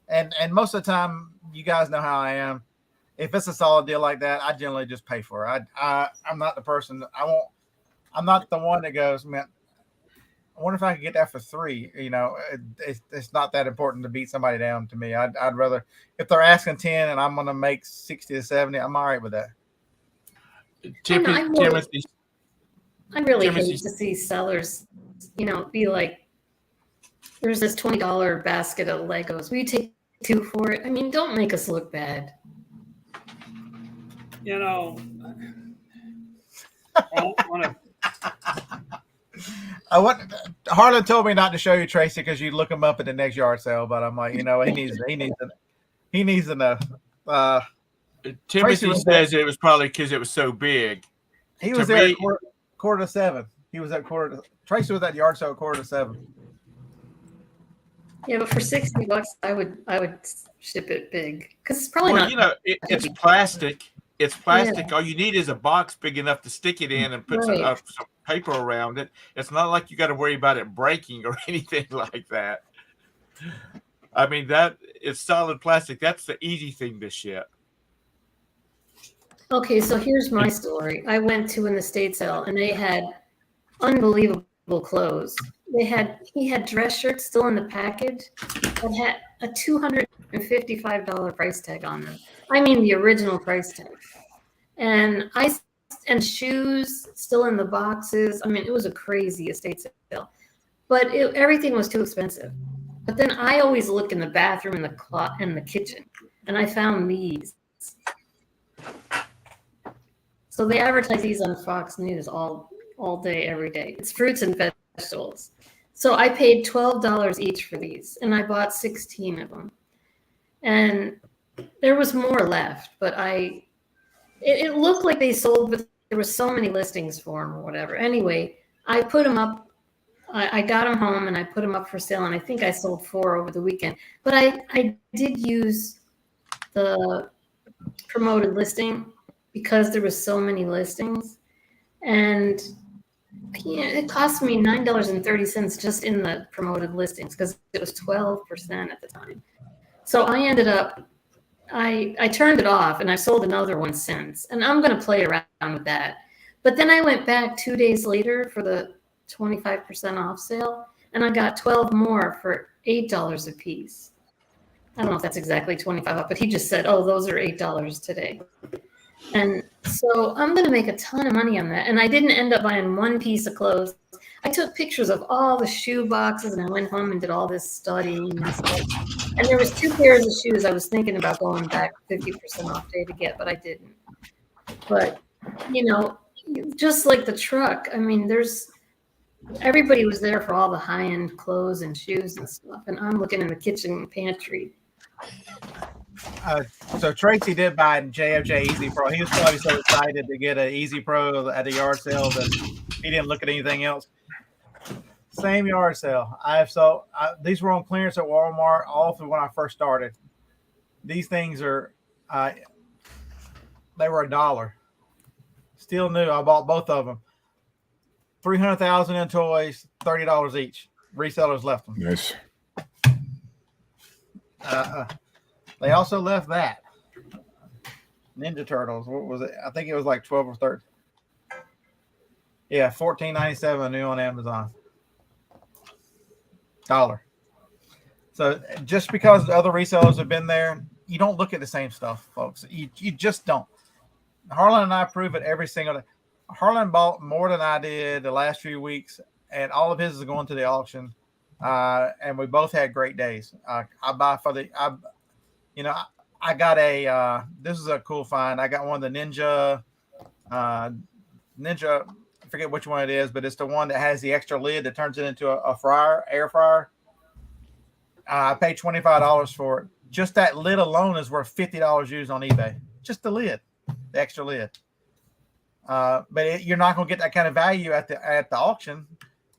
and most of the time, you guys know how I am. If it's a solid deal like that, I generally just pay for it. I'm not the person. I'm not the one that goes, man, I wonder if I could get that for $3. You know, it's not that important to beat somebody down to me. I'd rather, if they're asking 10 and I'm going to make 60 to 70, I'm all right with that. Timothy. I really hate to see sellers, be like, there's this $20 basket of Legos. Will you take 2 for it? I mean, don't make us look bad. I don't want to. Harlan told me not to show you Tracy because you look him up at the next yard sale, but I'm like, he needs to know. Timothy says it was probably because it was so big. He was there at quarter to 7. He was at Tracy was at the yard sale at 6:45. Yeah, but for $60, I would ship it big because it's probably not. It's plastic. It's plastic. Yeah. All you need is a box big enough to stick it in and put some paper around it. It's not like you got to worry about it breaking or anything like that. I mean, that it's solid plastic. That's the easy thing to ship. Okay, so here's my story. I went to an estate sale and they had unbelievable clothes. He had dress shirts still in the package that had a $200 $55 price tag on them. I mean, the original price tag. And shoes still in the boxes. I mean, it was a crazy estate sale, but everything was too expensive. But then I always look in the bathroom and the kitchen, and I found these. So they advertise these on Fox News all day, every day. It's fruits and vegetables. So I paid $12 each for these, and I bought 16 of them. And there was more left, but it looked like they sold, but there were so many listings for them or whatever. Anyway, I put them up. I got them home and I put them up for sale, and I think I sold 4 over the weekend. But I did use the promoted listing because there was so many listings, and it cost me $9.30 just in the promoted listings because it was 12% at the time. So I ended up, I turned it off and I sold another one since, and I'm going to play around with that. But then I went back 2 days later for the 25% off sale, and I got 12 more for $8 a piece. I don't know if that's exactly 25 off, but he just said, oh, those are $8 today. And so I'm going to make a ton of money on that. And I didn't end up buying one piece of clothes. I took pictures of all the shoe boxes, and I went home and did all this studying and stuff. And there was 2 pairs of shoes I was thinking about going back 50% off day to get, but I didn't. But, just like the truck, I mean, everybody was there for all the high-end clothes and shoes and stuff. And I'm looking in the kitchen and pantry. So Tracy did buy JFJ Easy Pro. He was probably so excited to get an Easy Pro at a yard sale that he didn't look at anything else. Same yard sale. These were on clearance at Walmart all through when I first started. These things are, they were $1. Still new. I bought both of them. 300,000 in toys, $30 each. Resellers left them. Nice. They also left that Ninja Turtles. What was it? I think it was like 12 or 13. Yeah, $14.97 new on Amazon. $1. So just because the other resellers have been there, you don't look at the same stuff, folks. You just don't. Harlan and I prove it every single day. Harlan bought more than I did the last few weeks, and all of his is going to the auction. And we both had great days. I buy for the. I got this is a cool find. I got one of the Ninja, I forget which one it is, but it's the one that has the extra lid that turns it into a air fryer. I paid $25 for it. Just that lid alone is worth $50 used on eBay. Just the lid, the extra lid. But you're not going to get that kind of value at the auction.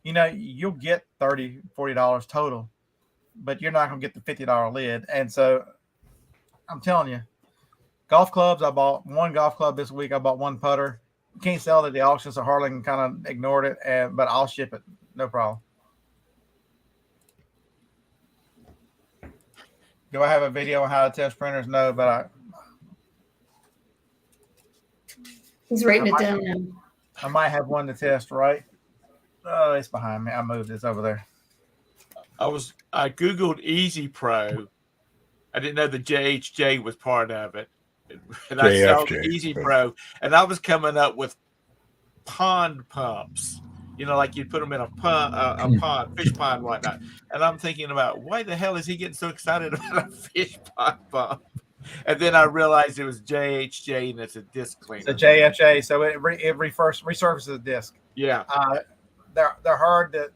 You'll get $30, $40 total, but you're not going to get the $50 lid. And so I'm telling you, golf clubs, I bought one golf club this week. I bought one putter. Can't sell it at the auction, so Harlan kind of ignored it, but I'll ship it. No problem. Do I have a video on how to test printers? No, but He's writing it down now. I might have one to test, right? Oh, it's behind me. I moved this over there. I Googled Easy Pro. I didn't know the JHJ was part of it. And I saw the Easy Pro, and I was coming up with pond pumps. Like you'd put them in a pond, fish pond, whatnot. And I'm thinking about, why the hell is he getting so excited about a fish pond pump? And then I realized it was JHJ, and it's a disc cleaner. It's a JHJ, so it resurfaces the disc. Yeah. They're hard to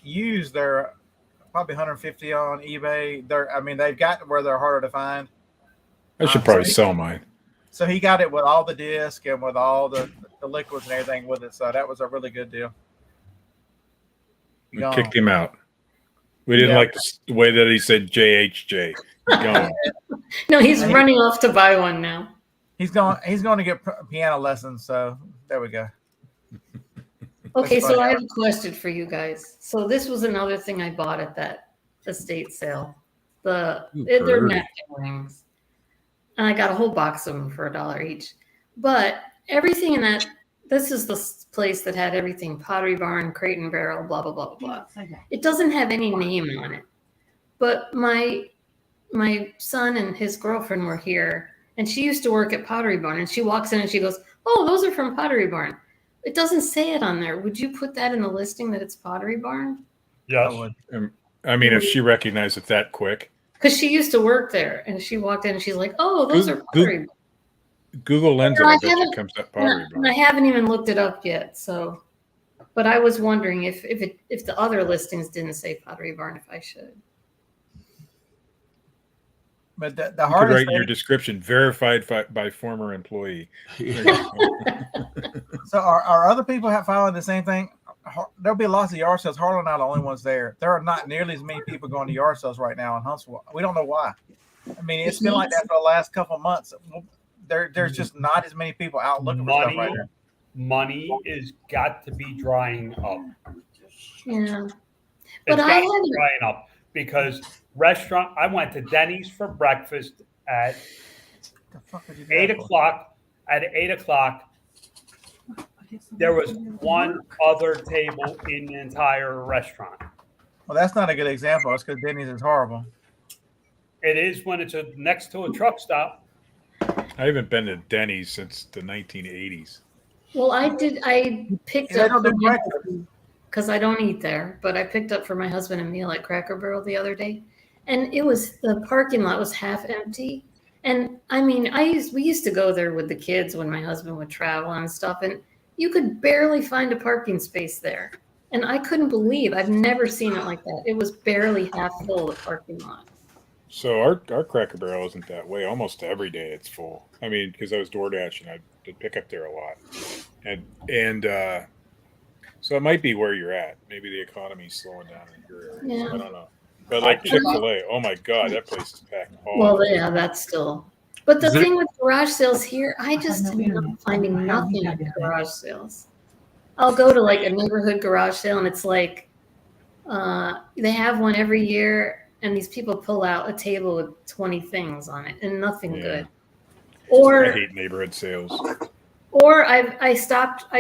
use. They're probably 150 on eBay. They've got to where they're harder to find. I should probably sell mine. So he got it with all the disc and with all the liquids and everything with it. So that was a really good deal. We kicked him out. We didn't like the way that he said JHJ. No, he's running off to buy one now. He's going to get piano lessons. So there we go. Okay, so I have a question for you guys. So this was another thing I bought at that estate sale. They're napkin rings. And I got a whole box of them for $1 each. But everything in this is the place that had everything: Pottery Barn, Crate and Barrel, blah, blah, blah, blah, blah. It doesn't have any name on it. But my my son and his girlfriend were here, and she used to work at Pottery Barn, and she walks in and she goes, "Oh, those are from Pottery Barn." It doesn't say it on there. Would you put that in the listing that it's Pottery Barn? Yes. I mean, if she recognized it that quick. Because she used to work there, and she walked in and she's like, "Oh, those are Pottery Barn." Google Lens it, I bet it comes up Pottery Barn. I haven't even looked it up yet, so. But I was wondering if the other listings didn't say Pottery Barn, if I should. But the You could hardest write in thing, your description, verified by former employee. so are other people following the same thing? There'll be lots of yard sales. Harlan not the only ones there. There are not nearly as many people going to yard sales right now in Huntsville. We don't know why. I mean, it's been like that for the last couple of months. There's just not as many people out looking for stuff right now. Money is got to be drying up. Yeah. It's got to be drying up because I went to Denny's for breakfast at 8 o'clock. At 8 o'clock, there was one other table in the entire restaurant. Well, that's not a good example. It's because Denny's is horrible. It is when it's next to a truck stop. I haven't been to Denny's since the 1980s. Well, I picked up because I don't eat there, but I picked up for my husband a meal at Cracker Barrel the other day, and the parking lot was half empty. And I mean, we used to go there with the kids when my husband would travel and stuff, and you could barely find a parking space there. And I couldn't believe, I've never seen it like that. It was barely half full, the parking lot. So our Cracker Barrel isn't that way. Almost every day it's full. I mean, because I was DoorDash and I did pick up there a lot, and so it might be where you're at. Maybe the economy's slowing down in your area. Yeah. I don't know. But like Chick-fil-A, oh my God, that place is packed. Well, yeah, that's still. But the thing with garage sales here, I just am not finding nothing at garage sales. I'll go to like a neighborhood garage sale, and it's like they have one every year. And these people pull out a table with 20 things on it and nothing good. Or I hate neighborhood sales. Or I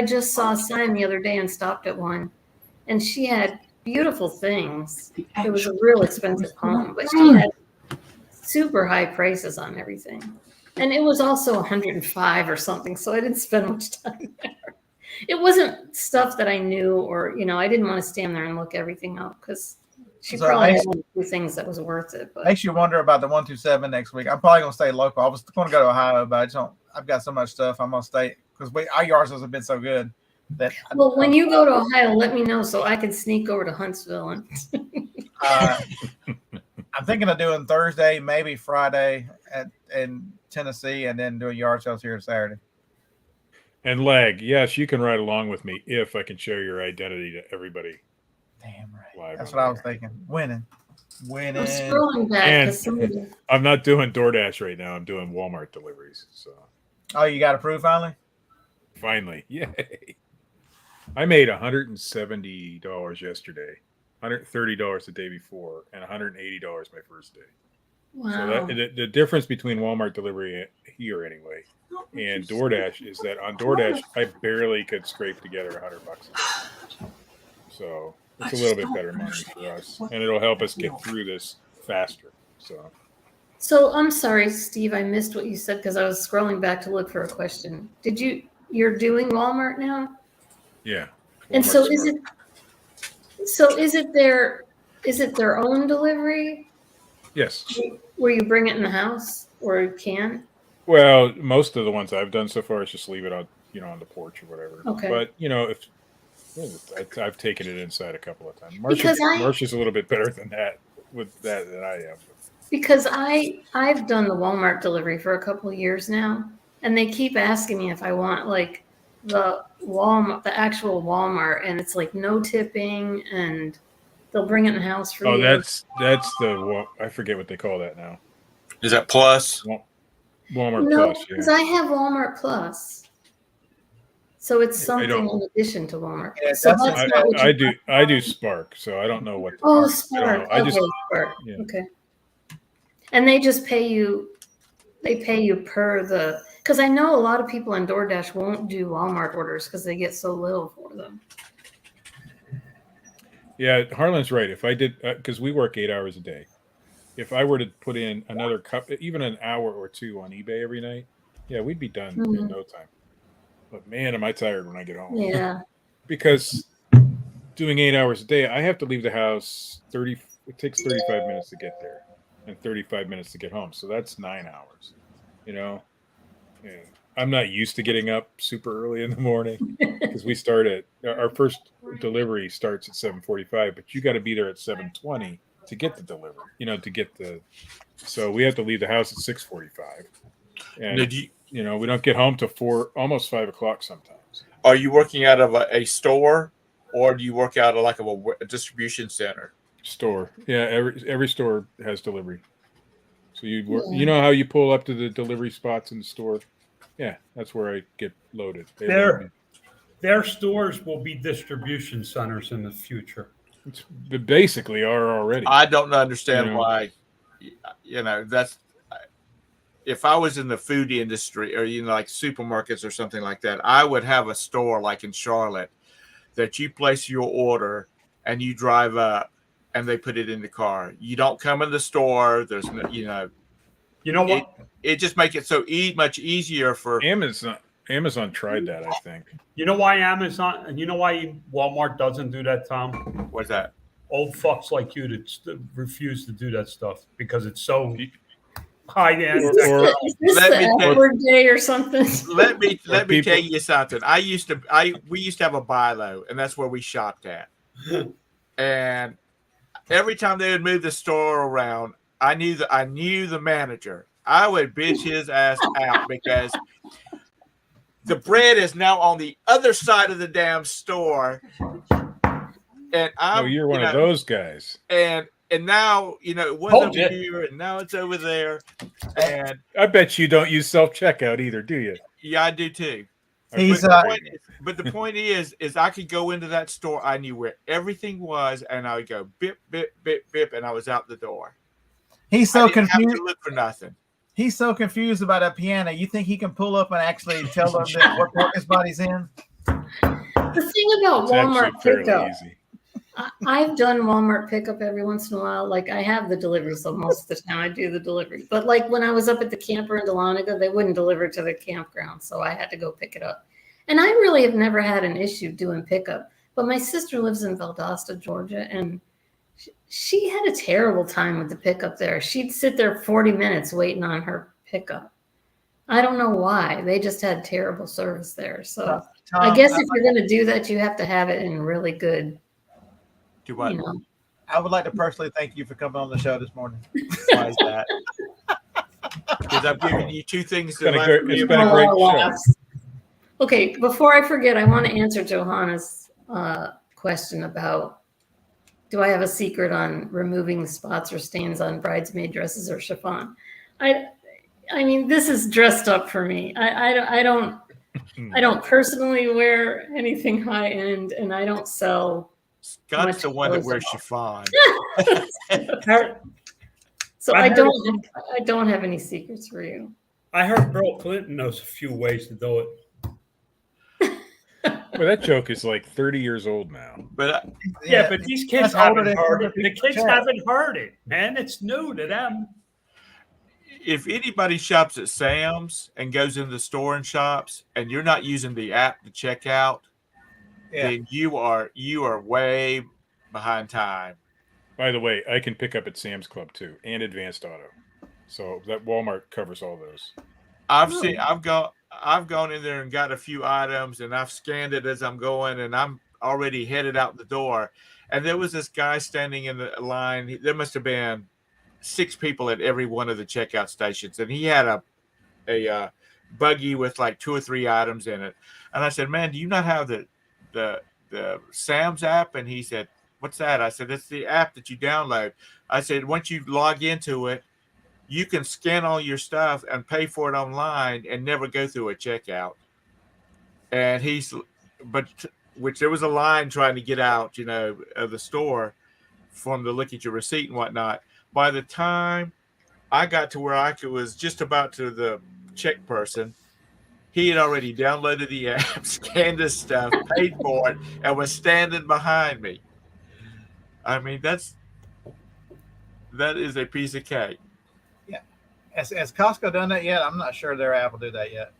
just saw a sign the other day and stopped at one, and she had beautiful things. It was a real expensive home, but she had super high prices on everything. And it was also 105 or something, so I didn't spend much time there. It wasn't stuff that I knew, or I didn't want to stand there and look everything up because she probably had one or two things that was worth it. But makes you wonder about the 127 next week. I'm probably gonna stay local. I was going to go to Ohio, but I just don't. I've got so much stuff. I'm gonna stay because our yard sales have been so good that. Well, when you go to Ohio, let me know so I can sneak over to Huntsville and. I'm thinking of doing Thursday, maybe Friday in Tennessee, and then doing yard sales here Saturday. And Lag, yes, you can ride along with me if I can share your identity to everybody. Damn right. That's what I was thinking. Winning. I'm scrolling back. And I'm not doing DoorDash right now. I'm doing Walmart deliveries. So. Oh, you got approved finally? Finally. Yay. I made $170 yesterday, $130 the day before, and $180 my first day. Wow. So the difference between Walmart delivery here anyway and DoorDash is that on DoorDash, I barely could scrape together $100. So it's a little bit better money for us, and it'll help us get through this faster. So I'm sorry, Steve, I missed what you said because I was scrolling back to look for a question. You're doing Walmart now? Yeah. And so is it their own delivery? Yes. Where you bring it in the house, or you can? Well, most of the ones I've done so far is just leave it on, on the porch or whatever. Okay. But if I've taken it inside a couple of times. Marsha's a little bit better than that with that than I am. Because I've done the Walmart delivery for a couple of years now, and they keep asking me if I want like the actual Walmart, and it's like no tipping, and they'll bring it in the house for you. Oh, that's I forget what they call that now. Is that Plus? Walmart no, Plus, because I have Walmart Plus, so it's something in addition to Walmart. Yeah, so I do Spark, so I don't know what. Spark. Spark. Yeah. Okay. And they just pay you. They pay you per the. Because I know a lot of people on DoorDash won't do Walmart orders because they get so little for them. Yeah, Harlan's right. If I did, because we work 8 hours a day, if I were to put in another even an hour or two on eBay every night, yeah, we'd be done in no time. But man, am I tired when I get home. Yeah. Because doing 8 hours a day, I have to leave the house it takes 35 minutes to get there and 35 minutes to get home. So that's 9 hours, Yeah. I'm not used to getting up super early in the morning because we start our first delivery starts at 7:45, but you got to be there at 7:20 to get the delivery, so we have to leave the house at 6:45. And, we don't get home till almost 5 o'clock sometimes. Are you working out of a store, or do you work out of a distribution center? Store. Yeah. Every store has delivery. So you work, how you pull up to the delivery spots in the store. Yeah, that's where I get loaded. Their stores will be distribution centers in the future. They basically are already. I don't understand why. That's if I was in the food industry or like supermarkets or something like that, I would have a store like in Charlotte that you place your order and you drive up and they put it in the car. You don't come in the store. There's no, You know what? It just makes it so much easier for Amazon. Amazon tried that, I think. You know why Walmart doesn't do that, Tom? What's that? Old fucks like you that refuse to do that stuff because it's so high end. Is this the Edward Day or something? Let me tell you something. We used to have a buy low, and that's where we shopped at. And every time they would move the store around, I knew the manager. I would bitch his ass out because the bread is now on the other side of the damn store. And you're one of those guys. And now, it was over here and now it's over there. And I bet you don't use self-checkout either, do you? Yeah, I do too. But the point is I could go into that store. I knew where everything was, and I would go bip, bip, bip, bip, and I was out the door. He's so confused. Have to look for nothing. He's so confused about a piano. You think he can pull up and actually tell them what part his body's in? The thing about Walmart pickup, I've done Walmart pickup every once in a while. Like I have the delivery, so most of the time I do the delivery. But like when I was up at the camper in Dahlonega, they wouldn't deliver to the campground, so I had to go pick it up. And I really have never had an issue doing pickup. But my sister lives in Valdosta, Georgia, and she had a terrible time with the pickup there. She'd sit there 40 minutes waiting on her pickup. I don't know why. They just had terrible service there. So Tom, I guess if you're going to do that, you have to have it in really good. Do what? I would like to personally thank you for coming on the show this morning. Why is that? Because I've given you two things. It's been a great show. Okay, before I forget, I want to answer Johanna's question about, do I have a secret on removing spots or stains on bridesmaid dresses or chiffon? I mean, this is dressed up for me. I don't personally wear anything high end, and I don't sell. Scott's the one that wears chiffon. So I don't have any secrets for you. I heard Bill Clinton knows a few ways to do it. Well, that joke is like 30 years old now. But but these kids haven't heard it. The kids haven't heard it, man. It's new to them. If anybody shops at Sam's and goes in the store and shops, and you're not using the app to check out, then you are way behind time. By the way, I can pick up at Sam's Club too, and Advanced Auto. So that Walmart covers all those. I've gone in there and got a few items, and I've scanned it as I'm going, and I'm already headed out the door. And there was this guy standing in the line. There must have been 6 people at every one of the checkout stations, and he had a buggy with like 2 or 3 items in it. And I said, "Man, do you not have the Sam's app?" And he said, "What's that?" I said, "It's the app that you download." I said, "Once you log into it, you can scan all your stuff and pay for it online and never go through a checkout." And which there was a line trying to get out, of the store for him to look at your receipt and whatnot. By the time I got to where I was just about to the check person, he had already downloaded the app, scanned his stuff, paid for it, and was standing behind me. I mean, that's That is a piece of cake. Has Costco done that yet? I'm not sure their app will do that yet.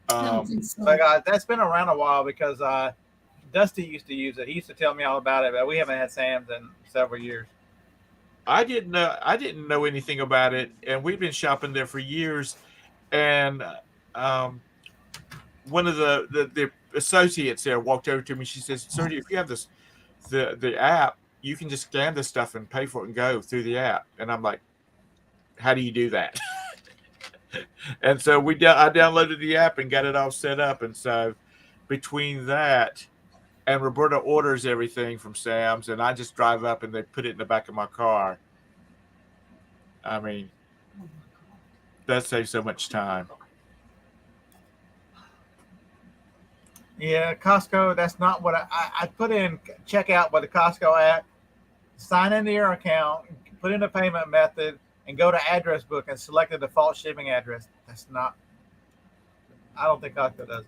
I don't think so. But that's been around a while because Dusty used to use it. He used to tell me all about it, but we haven't had Sam's in several years. I didn't know anything about it, and we've been shopping there for years. And one of the associates there walked over to me. She says, "Sir, if you have the app, you can just scan this stuff and pay for it and go through the app." And I'm like, "How do you do that?" And so I downloaded the app and got it all set up. And so between that and Roberta orders everything from Sam's, and I just drive up and they put it in the back of my car. I mean, that saves so much time. Yeah, Costco, that's not what I put in checkout with the Costco app, sign into your account, put in a payment method, and go to address book and select the default shipping address. That's not, I don't think Costco does it.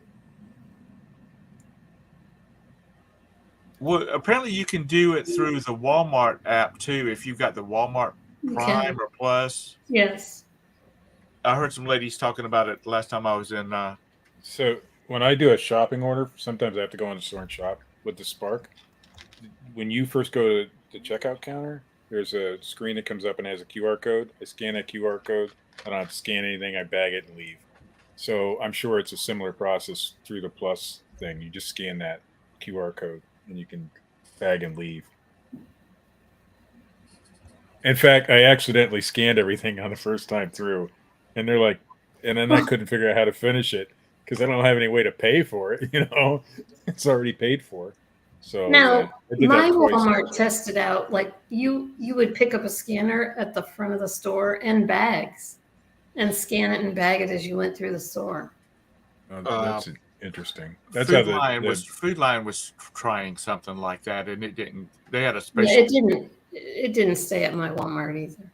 Well, apparently you can do it through the Walmart app too if you've got the Walmart Prime or Plus. Yes. I heard some ladies talking about it last time I was in. So when I do a shopping order, sometimes I have to go in the store and shop with the Spark. When you first go to the checkout counter, there's a screen that comes up and has a QR code. I scan that QR code. I don't have to scan anything. I bag it and leave. So I'm sure it's a similar process through the Plus thing. You just scan that QR code and you can bag and leave. In fact, I accidentally scanned everything on the first time through, and they're like, and then I couldn't figure out how to finish it because I don't have any way to pay for it. It's already paid for. So now, I did my that twice. Walmart tested out, like you would pick up a scanner at the front of the store and bags and scan it and bag it as you went through the store. Oh, that's interesting. That's Food how Food Line was trying something like that, and it didn't. They had a special. Yeah, it didn't stay at my Walmart either.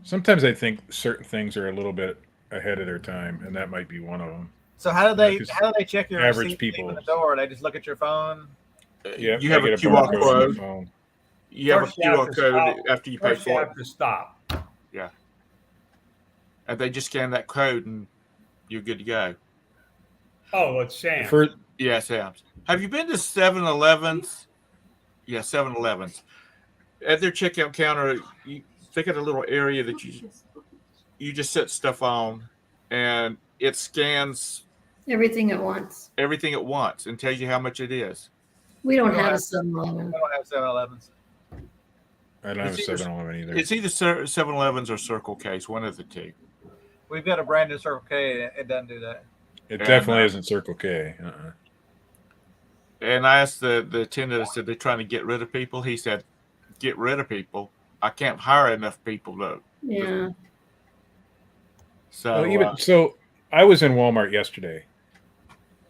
Sometimes I think certain things are a little bit ahead of their time, and that might be one of them. So how do they check your average receipt people leaving the door? They just look at your phone. Yeah, you have a QR code. Phone. You have a First you have QR to code stop. after you pay First, you for it. have to stop. Yeah, and they just scan that code, and you're good to go. Oh, it's Sam. Yeah, Sam's. Have you been to 7-Elevens? Yeah, 7-Elevens. At their checkout counter, they got a little area that you just set stuff on, and it scans Everything at once. everything at once and tells you how much it is. We don't We don't have a have- 7-Eleven. I don't have 7-Elevens. I don't have a It's either- 7-Eleven either. It's either 7-Elevens or Circle K, one of the two. We've got a brand new Circle K. It doesn't do that. It and, definitely isn't Circle K. And I asked the attendant, I said, they're trying to get rid of people. He said, get rid of people. I can't hire enough people to. Yeah. So, So I was in Walmart yesterday,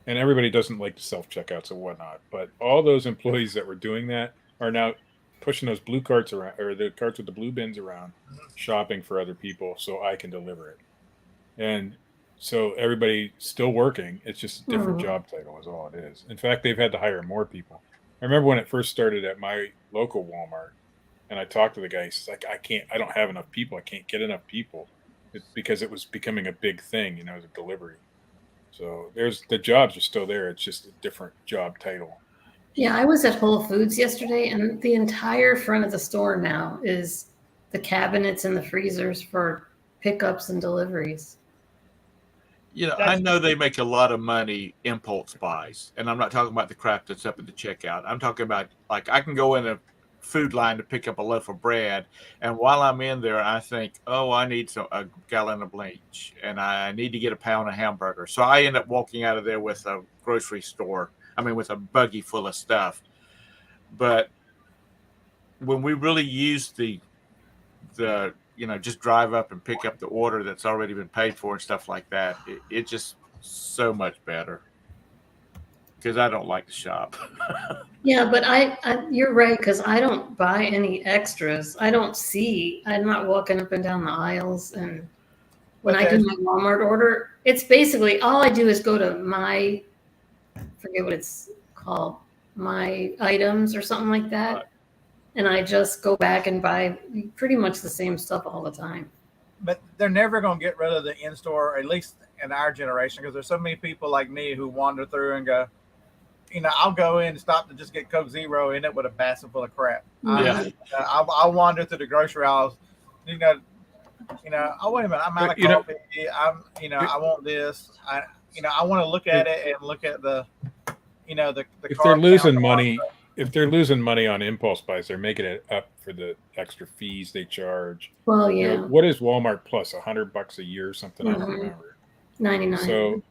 and everybody doesn't like the self-checkouts and whatnot, but all those employees that were doing that are now pushing those blue carts around, or the carts with the blue bins around, shopping for other people so I can deliver it. And so everybody still working. It's just a different job title is all it is. In fact, they've had to hire more people. I remember when it first started at my local Walmart, and I talked to the guy. He says, I don't have enough people. I can't get enough people. It's because it was becoming a big thing, as a delivery. So the jobs are still there. It's just a different job title. Yeah, I was at Whole Foods yesterday, and the entire front of the store now is the cabinets and the freezers for pickups and deliveries. I know they make a lot of money impulse buys, and I'm not talking about the crap that's up at the checkout. I'm talking about, like, I can go in a Food Line to pick up a loaf of bread, and while I'm in there, I think, oh, I need a gallon of bleach, and I need to get a pound of hamburger. So I end up walking out of there with a with a buggy full of stuff. But when we really use the just drive up and pick up the order that's already been paid for and stuff like that, it's just so much better. Because I don't like to shop. Yeah, but you're right, because I don't buy any extras. I'm not walking up and down the aisles. And when I do my Walmart order, it's basically all I do is go to I forget what it's called, my items or something like that. and I just go back and buy pretty much the same stuff all the time. But they're never going to get rid of the in-store, at least in our generation, because there's so many people like me who wander through and go, I'll go in and stop to just get Coke Zero, end up with a basket full of crap. Yeah. I'll wander through the grocery aisles, oh, wait a minute, I'm out of coffee. I want this. I want to look at it and look at the if they're losing money. If they're losing money on impulse buys, they're making it up for the extra fees they charge. Well, yeah. What is Walmart Plus? $100 a year or something? I don't remember. 99. So,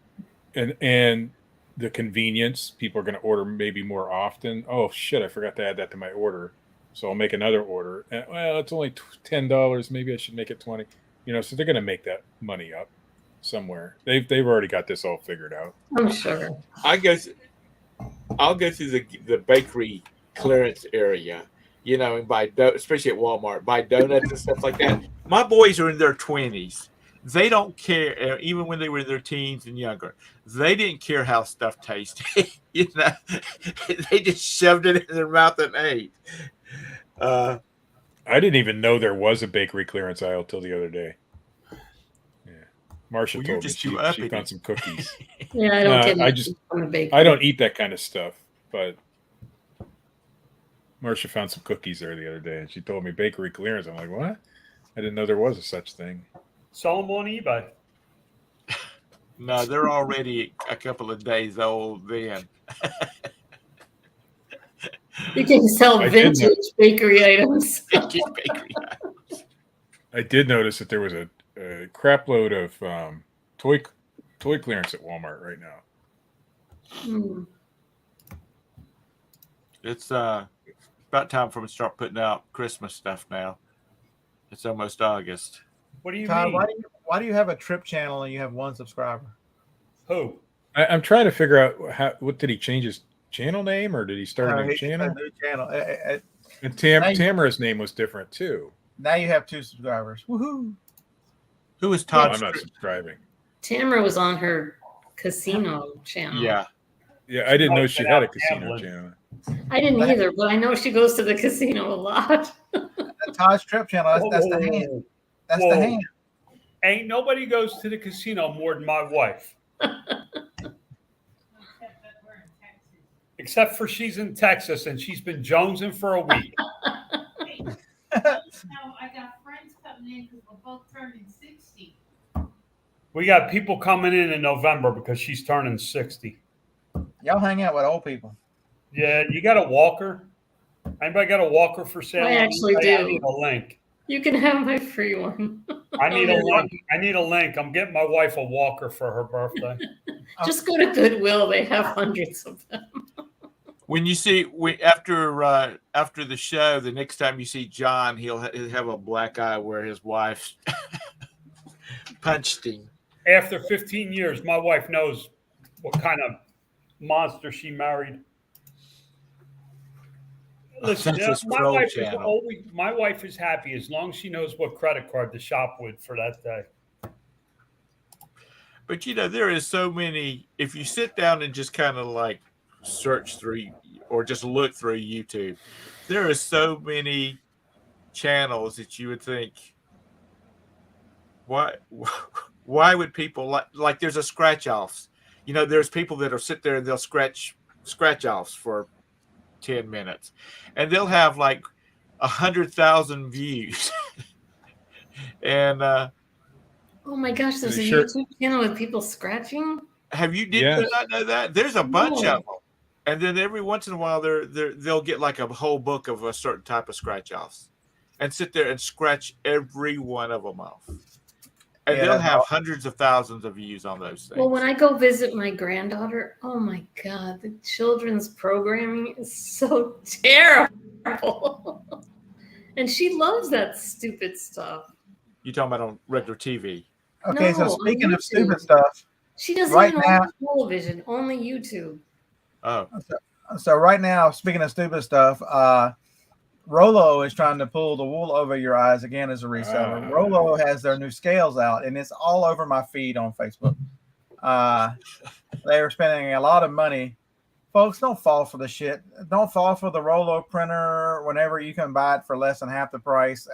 and the convenience, people are going to order maybe more often. Oh shit, I forgot to add that to my order, so I'll make another order. And, well, it's only $10. Maybe I should make it $20. So they're going to make that money up somewhere. They've already got this all figured out. I'm sure. I'll go through the bakery clearance area, and buy especially at Walmart, buy donuts and stuff like that. My boys are in their 20s. They don't care, even when they were in their teens and younger. They didn't care how stuff tasted. They just shoved it in their mouth and ate. I didn't even know there was a bakery clearance aisle till the other day. Marcia told me she found some cookies. Yeah, I don't get I don't eat that kind of stuff, but Marcia found some cookies there the other day, and she told me bakery clearance. I'm like, what? I didn't know there was a such thing. Sell them on eBay. No, they're already a couple of days old then. You can sell vintage bakery items. I did notice that there was a crap load of toy clearance at Walmart right now. It's about time for me to start putting out Christmas stuff now. It's almost August. What do you Todd, mean? Why do you have a Trip channel and you have one subscriber? Who? I'm trying to figure out what did he change his channel name, or did he start a new channel? A new channel. And Tamara's name was different too. Now you have 2 subscribers. Woohoo! Who is Todd? I'm not subscribing. Tamara was on her casino channel. Yeah, I didn't know she had a casino channel. I didn't either, but I know she goes to the casino a lot. Todd's Trip channel. That's the hand. That's the hand. Ain't nobody goes to the casino more than my wife. Except for she's in Texas and she's been jonesing for a week. I got friends coming in because we're both turning 60. We got people coming in November because she's turning 60. Y'all hang out with old people. Yeah, you got a walker? Anybody got a walker for sale? I actually do. I need a link. You can have my free one. I need a link. I need a link. I'm getting my wife a walker for her birthday. Just go to Goodwill. They have hundreds of them. When you see after the show, the next time you see John, he'll have a black eye where his wife punched him. After 15 years, my wife knows what kind of monster she married. Listen, my wife is happy as long as she knows what credit card to shop with for that day. But there is so many. If you sit down and just kind of like search through or just look through YouTube, there are so many channels that you would think, why would people like there's a scratch offs. There's people that'll sit there and they'll scratch offs for 10 minutes and they'll have like 100,000 views. And oh my gosh, there's a YouTube channel with people scratching. Did not know that? There's a bunch of them. And then every once in a while they'll get like a whole book of a certain type of scratch offs and sit there and scratch every one of them off. And they'll have hundreds of thousands of views on those things. Well, when I go visit my granddaughter, oh my God, the children's programming is so terrible. And she loves that stupid stuff. You talking about on regular TV? Okay, so speaking of stupid stuff, she doesn't even watch television, only YouTube. Oh. So right now, speaking of stupid stuff, Rollo is trying to pull the wool over your eyes again as a reseller. Rollo has their new scales out, and it's all over my feed on Facebook. They are spending a lot of money Folks, don't fall for the shit. Don't fall for the Rolo printer whenever you can buy it for less than half the price.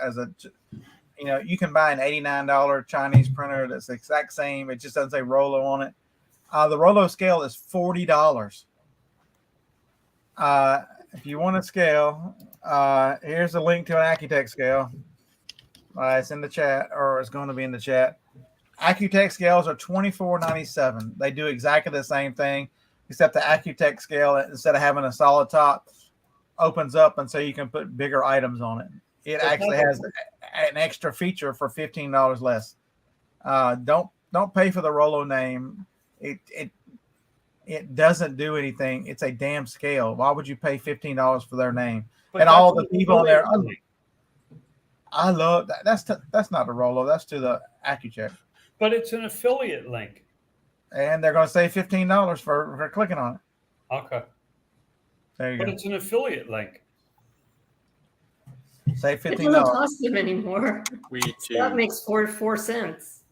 You can buy an $89 Chinese printer that's the exact same. It just doesn't say Rolo on it. The Rolo scale is $40. If you want a scale, here's a link to an Accutech scale. It's in the chat, or it's going to be in the chat. Accutech scales are $24.97. They do exactly the same thing, except the Accutech scale, instead of having a solid top, opens up, and so you can put bigger items on it. It actually has an extra feature for $15 less. Don't pay for the Rolo name. It doesn't do anything. It's a damn scale. Why would you pay $15 for their name? But and all the people on there. I love that. That's not the Rolo. That's to the Accutech. But it's an affiliate link. And they're going to save $15 for clicking on it. Okay. There you But go. it's an affiliate link. Save It $15. doesn't cost them anymore. We too. That makes 4 cents.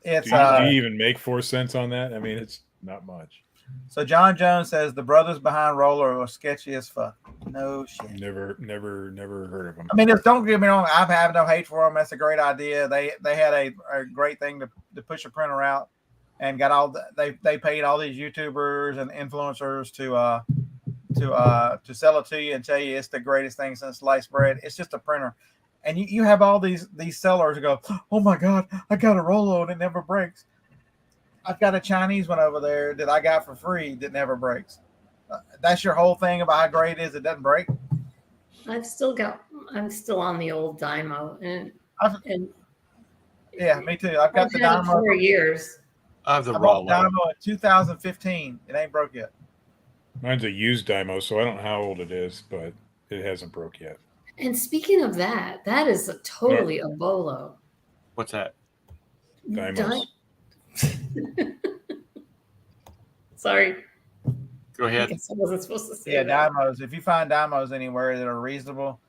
It's Do you even make 4 cents on that? I mean, it's not much. So John Jones says the brothers behind Roller are sketchy as fuck. No shit. Never heard of them. I mean, don't get me wrong. I have no hate for them. That's a great idea. They had a great thing to push a printer out, and got they paid all these YouTubers and influencers to sell it to you and tell you it's the greatest thing since sliced bread. It's just a printer, and you have all these sellers who go, oh my god, I got a Rolo and it never breaks. I've got a Chinese one over there that I got for free that never breaks. That's your whole thing about how great it is. It doesn't break. I'm still on the old Dymo, and Yeah, me too. I've got the had it Dymo. 4 years. I have the I bought Rolo. Dymo in 2015. It ain't broke yet. Mine's a used Dymo, so I don't know how old it is, but it hasn't broke yet. And speaking of that is totally a bolo. What's that? Dymos. Sorry, Go I ahead. guess I wasn't supposed to say Yeah, that. Dymos. If you find Dymos anywhere that are reasonable,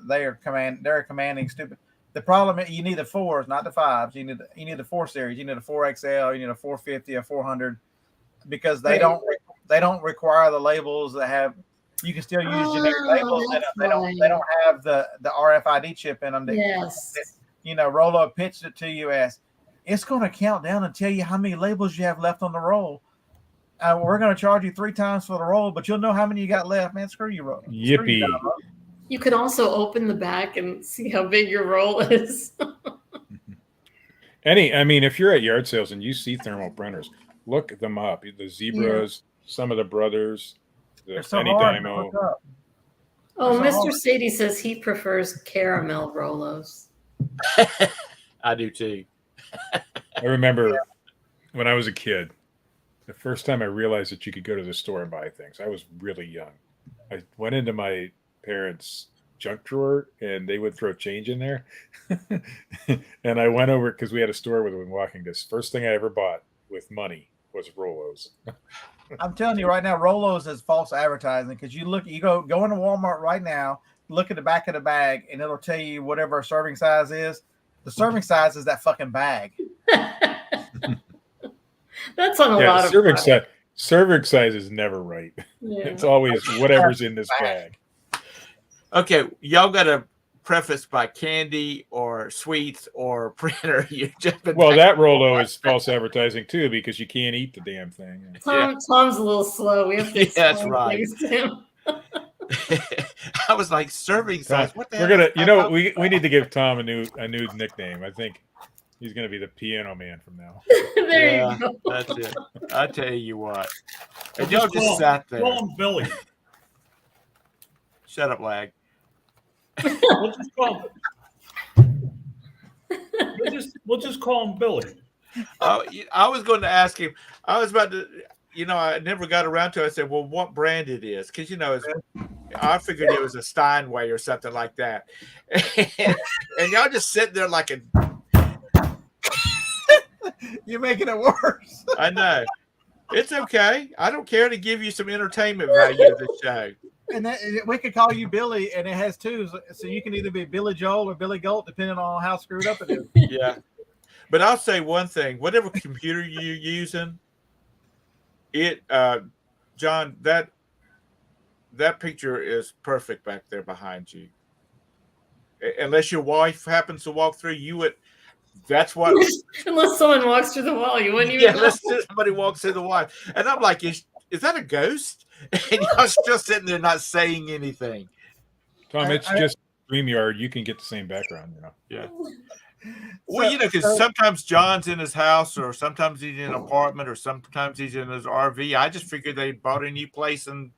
they're commanding stupid. The problem is you need the 4s, not the 5s. You need the 4 series. You need a 4XL. You need a 450, a 400, because they don't require the labels that have. You can still use generic labels. They don't have the RFID chip in them. Yes. Rolo pitched it to you as it's going to count down and tell you how many labels you have left on the roll. We're going to charge you 3 times for the roll, but you'll know how many you got left. Man, screw you, roll. Yippee. You could also open the back and see how big your roll is. If you're at yard sales and you see thermal printers, look them up. The Zebras, some of the brothers, the so Any hard to Dymo. look up. Oh, That's all. Mr. Sadie says he prefers caramel Rolos. I do too. I remember when I was a kid, the first time I realized that you could go to the store and buy things. I was really young. I went into my parents' junk drawer and they would throw change in there. And I went over because we had a store with a walking disc. First thing I ever bought with money was Rolos. I'm telling you right now, Rolos is false advertising because you go into Walmart right now, look at the back of the bag, and it'll tell you whatever a serving size is. The serving size is that fucking bag. That's on a lot of serving size is never right. Yeah. It's always whatever's in this bag. Okay, y'all got to preface by candy or sweets or printer. That Rolo is false advertising too because you can't eat the damn thing. Tom's a little slow. We have to that's explain right. things to him. I was like serving size. What the hell? We're gonna, we need to give Tom a new nickname. I think he's gonna be the piano man from now. There you go. That's it. I tell you what. And y'all just sat there. Call him Billy. Shut up, lag. We'll just call him Billy. I was going to ask him. I was about to. I never got around to it. I said, well, what brand it is? Because, I figured it was a Steinway or something like that. And y'all just sitting there like a. You're making it worse. I know. It's okay. I don't care to give you some entertainment value of the show. And we could call you Billy, and it has 2s. So you can either be Billy Joel or Billy Goat, depending on how screwed up it is. Yeah. But I'll say one thing. Whatever computer you're using, it John, that picture is perfect back there behind you. Unless your wife happens to walk through, you would. That's what. Unless someone walks through the wall, you wouldn't even Yeah, know. unless somebody walks through the wife, and I'm like, is that a ghost? And y'all still sitting there not saying anything. Tom, it's just StreamYard. You can get the same background, you know. Yeah. Well, because sometimes John's in his house, or sometimes he's in an apartment, or sometimes he's in his RV. I just figured they bought a new place and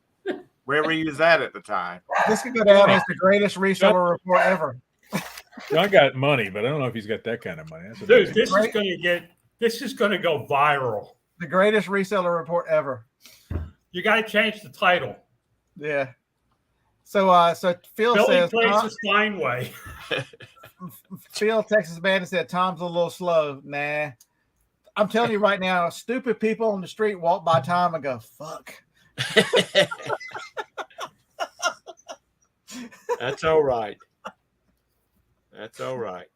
wherever he was at the time. This could go down as the greatest reseller report ever. John got money, but I don't know if he's got that kind of money. Dude, this is going to go viral. The greatest reseller report ever. You got to change the title. Yeah. So Phil Billy says plays the Steinway. Phil, Texas man, said Tom's a little slow. Nah. I'm telling you right now, stupid people on the street walk by Tom and go, fuck. That's all right. That's all right.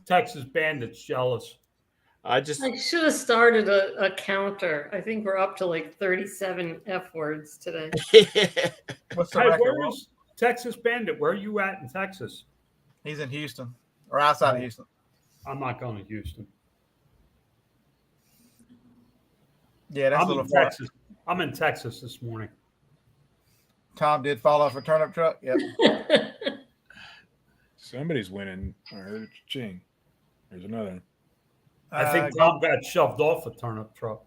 Texas Bandit's jealous. I should have started a counter. I think we're up to like 37 F words today. What's the Hey, record? where is Texas Bandit? Where are you at in Texas? He's in Houston or outside of Houston. I'm not going to Houston. Yeah, that's a little far. Texas. I'm in Texas this morning. Tom did fall off a turnip truck. Yep. Somebody's winning. I heard ching. There's another. I think Tom got shoved off a turnip truck.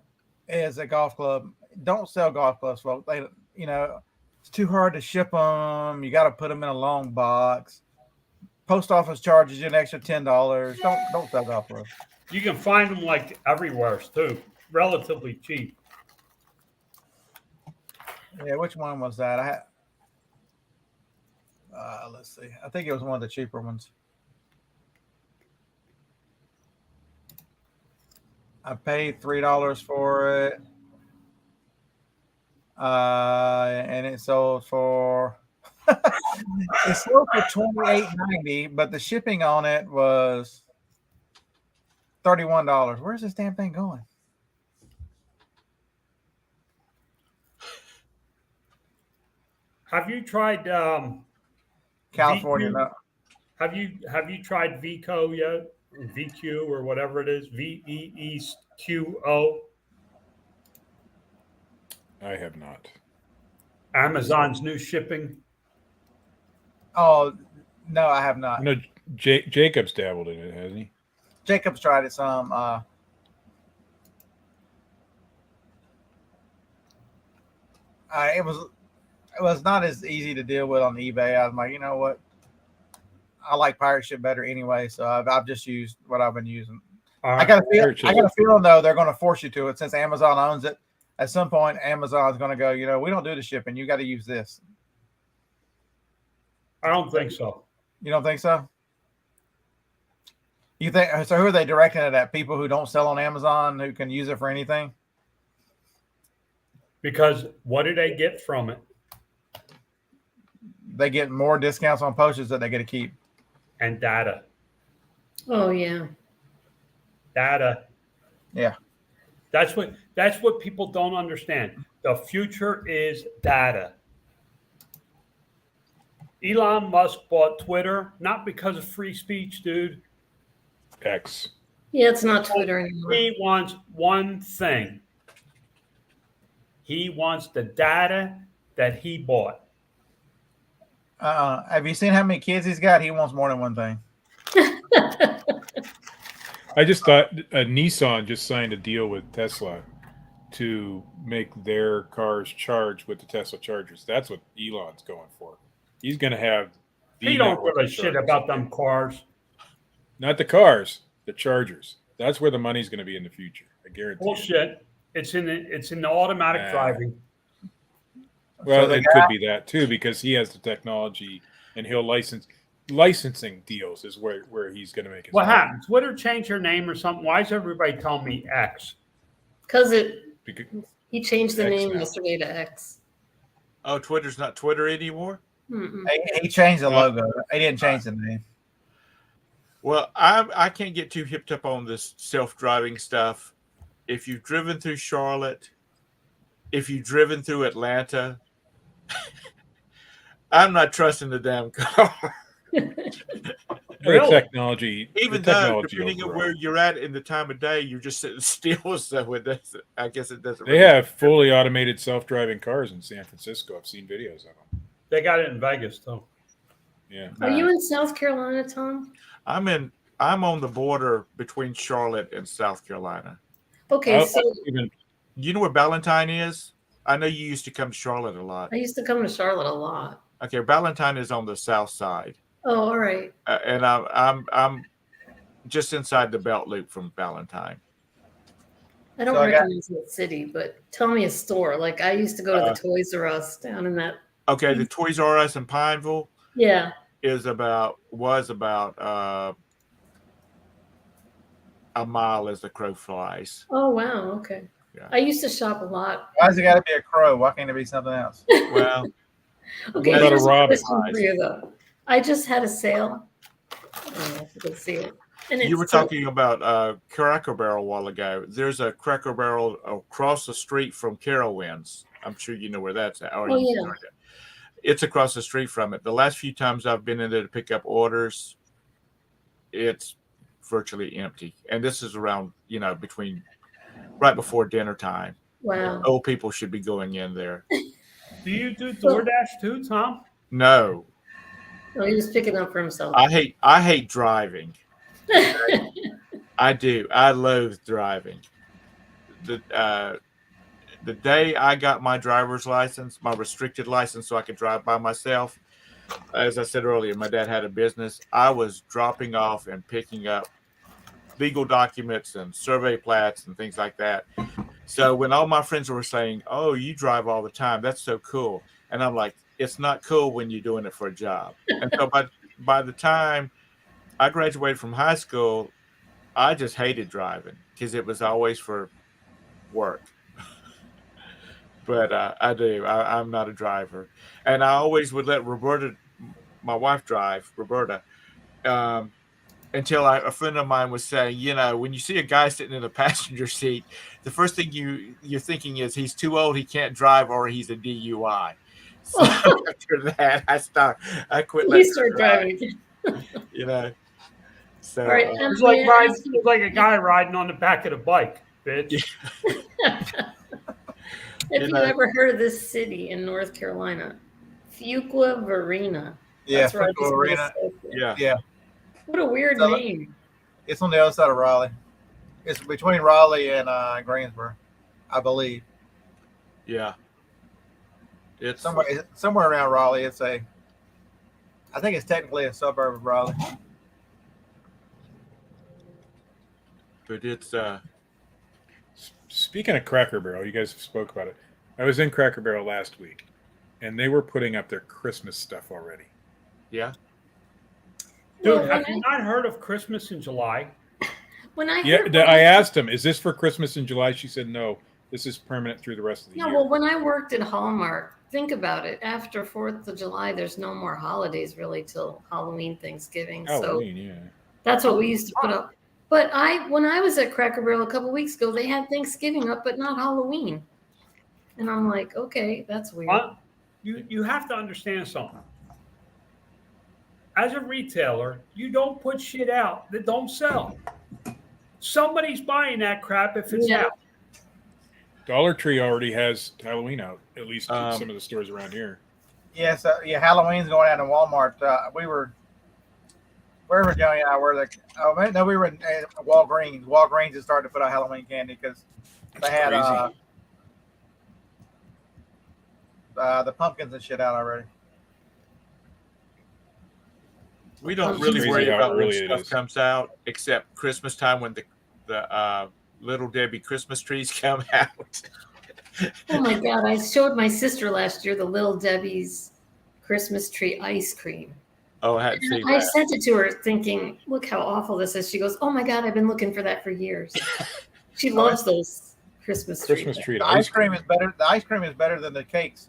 Is a golf club. Don't sell golf clubs, folks. They, it's too hard to ship them. You got to put them in a long box. Post office charges you an extra $10. Don't sell golf clubs. You can find them like everywhere too, relatively cheap. Yeah, which one was that? Let's see. I think it was one of the cheaper ones. I paid $3 for it, and it sold for $28.90, but the shipping on it was $31. Where's this damn thing going? Have you tried California? VQ? No. Have you tried VQ yet? VQ or whatever it is, VEEQO. I have not. Amazon's new shipping. Oh no, I have not. No, Jacob's dabbled in it, hasn't he? Jacob's tried it some. It was not as easy to deal with on eBay. I was like, you know what? I like pirate ship better anyway, so I've just used what I've been using. I got a feeling though they're going to force you to it since Amazon owns it. At some point, Amazon's going to go, we don't do the shipping. You got to use this. I don't think so. You don't think so? You think so? Who are they directing it at? People who don't sell on Amazon who can use it for anything? Because what do they get from it? They get more discounts on postage that they get to keep. And data. Oh yeah. Data. Yeah. That's what people don't understand. The future is data. Elon Musk bought Twitter, not because of free speech, dude. X. Yeah, it's not Twitter anymore. He wants one thing. He wants the data that he bought. Have you seen how many kids he's got? He wants more than one thing. I just thought Nissan just signed a deal with Tesla to make their cars charge with the Tesla chargers. That's what Elon's going for. He's going to have. He don't give a shit about them cars. Not the cars, the chargers. That's where the money's going to be in the future. I guarantee. Bullshit. It's in the automatic driving. Well, so it could be that too because he has the technology and he'll licensing deals is where he's going to make his What money. happened? Twitter changed their name or something? Why is everybody telling me X? Because he changed the X name now. yesterday to X. Oh, Twitter's not Twitter anymore? He changed the logo. He didn't change the name. Well, I can't get too hipped up on this self-driving stuff. If you've driven through Charlotte, if you've driven through Atlanta, I'm not trusting the damn car. The technology, Even the though, technology depending on overall. where you're at in the time of day, you're just sitting still. So it doesn't, I guess it doesn't. They have fully automated self-driving cars in San Francisco. I've seen videos of them. They got it in Vegas too. Yeah. Are you in South Carolina, Tom? I'm on the border between Charlotte and South Carolina. Okay, so You know where Ballantyne is? I know you used to come to Charlotte a lot. I used to come to Charlotte a lot. Okay, Ballantyne is on the south side. Oh, all right. And I'm just inside the belt loop from Ballantyne. I don't recognize that city, but tell me a store. Like I used to go to the Toys R Us down in that. Okay, the Toys R Us in Pineville. Yeah. Was about a mile as the crow flies. Oh wow. Okay. Yeah. I used to shop a lot. Why's it got to be a crow? Why can't it be something else? Well, okay. What about Here's a a rabbit? question for you though. I just had a sale. I don't know if you can see it. And you were talking about Cracker Barrel a while ago. There's a Cracker Barrel across the street from Carowinds. I'm sure you know where that's at. Oh yeah. It's across the street from it. The last few times I've been in there to pick up orders, it's virtually empty. And this is around, right before dinner time. Wow. Old people should be going in there. Do you do DoorDash too, Tom? No. No, he was picking up for himself. I hate driving. I do. I loathe driving. The day I got my driver's license, my restricted license, so I could drive by myself, as I said earlier, my dad had a business. I was dropping off and picking up legal documents and survey plats and things like that. So when all my friends were saying, "Oh, you drive all the time. That's so cool," and I'm like, "It's not cool when you're doing it for a job." And so by the time I graduated from high school, I just hated driving because it was always for work. But I do. I'm not a driver. And I always would let Roberta, my wife, drive, Roberta, until a friend of mine was saying, when you see a guy sitting in the passenger seat, the first thing you're thinking is he's too old, he can't drive, or he's a DUI. So after that, I stopped. I quit. You start driving again. So all right, it's like a guy riding on the back of the bike, bitch. Have you ever heard of this city in North Carolina? Fuqua Varina. Yeah, That's where I Fuqua Varina. Yeah. What a weird name. It's on the other side of Raleigh. It's between Raleigh and Greensboro, I believe. Yeah. It's somewhere around Raleigh. I think it's technically a suburb of Raleigh. But it's Speaking of Cracker Barrel, you guys spoke about it. I was in Cracker Barrel last week, and they were putting up their Christmas stuff already. Yeah. Dude, have you not heard of Christmas in July? I asked them, "Is this for Christmas in July?" She said, "No, this is permanent through the rest of the year." Well, when I worked at Hallmark, think about it. After 4th of July, there's no more holidays really till Halloween, Thanksgiving. Halloween, so yeah. That's what we used to put up. But when I was at Cracker Barrel a couple weeks ago, they had Thanksgiving up, but not Halloween. And I'm like, okay, that's weird. You have to understand something. As a retailer, you don't put shit out that don't sell. Somebody's buying that crap if it's out. Dollar Tree already has Halloween out, at least in some of the stores around here. Yes, Halloween's going out in Walmart. We were wherever Johnny and I were. We were in Walgreens. Walgreens has started to put out Halloween candy because they had the pumpkins and shit out already. We don't really worry about when stuff comes out, except Christmas time when the Little Debbie Christmas trees come out. Oh my God! I showed my sister last year the Little Debbie's Christmas tree ice cream. Oh, I hadn't seen that. I sent it to her thinking, look how awful this is. She goes, oh my God, I've been looking for that for years. She loves those Christmas trees. The ice cream is better. The ice cream is better than the cakes.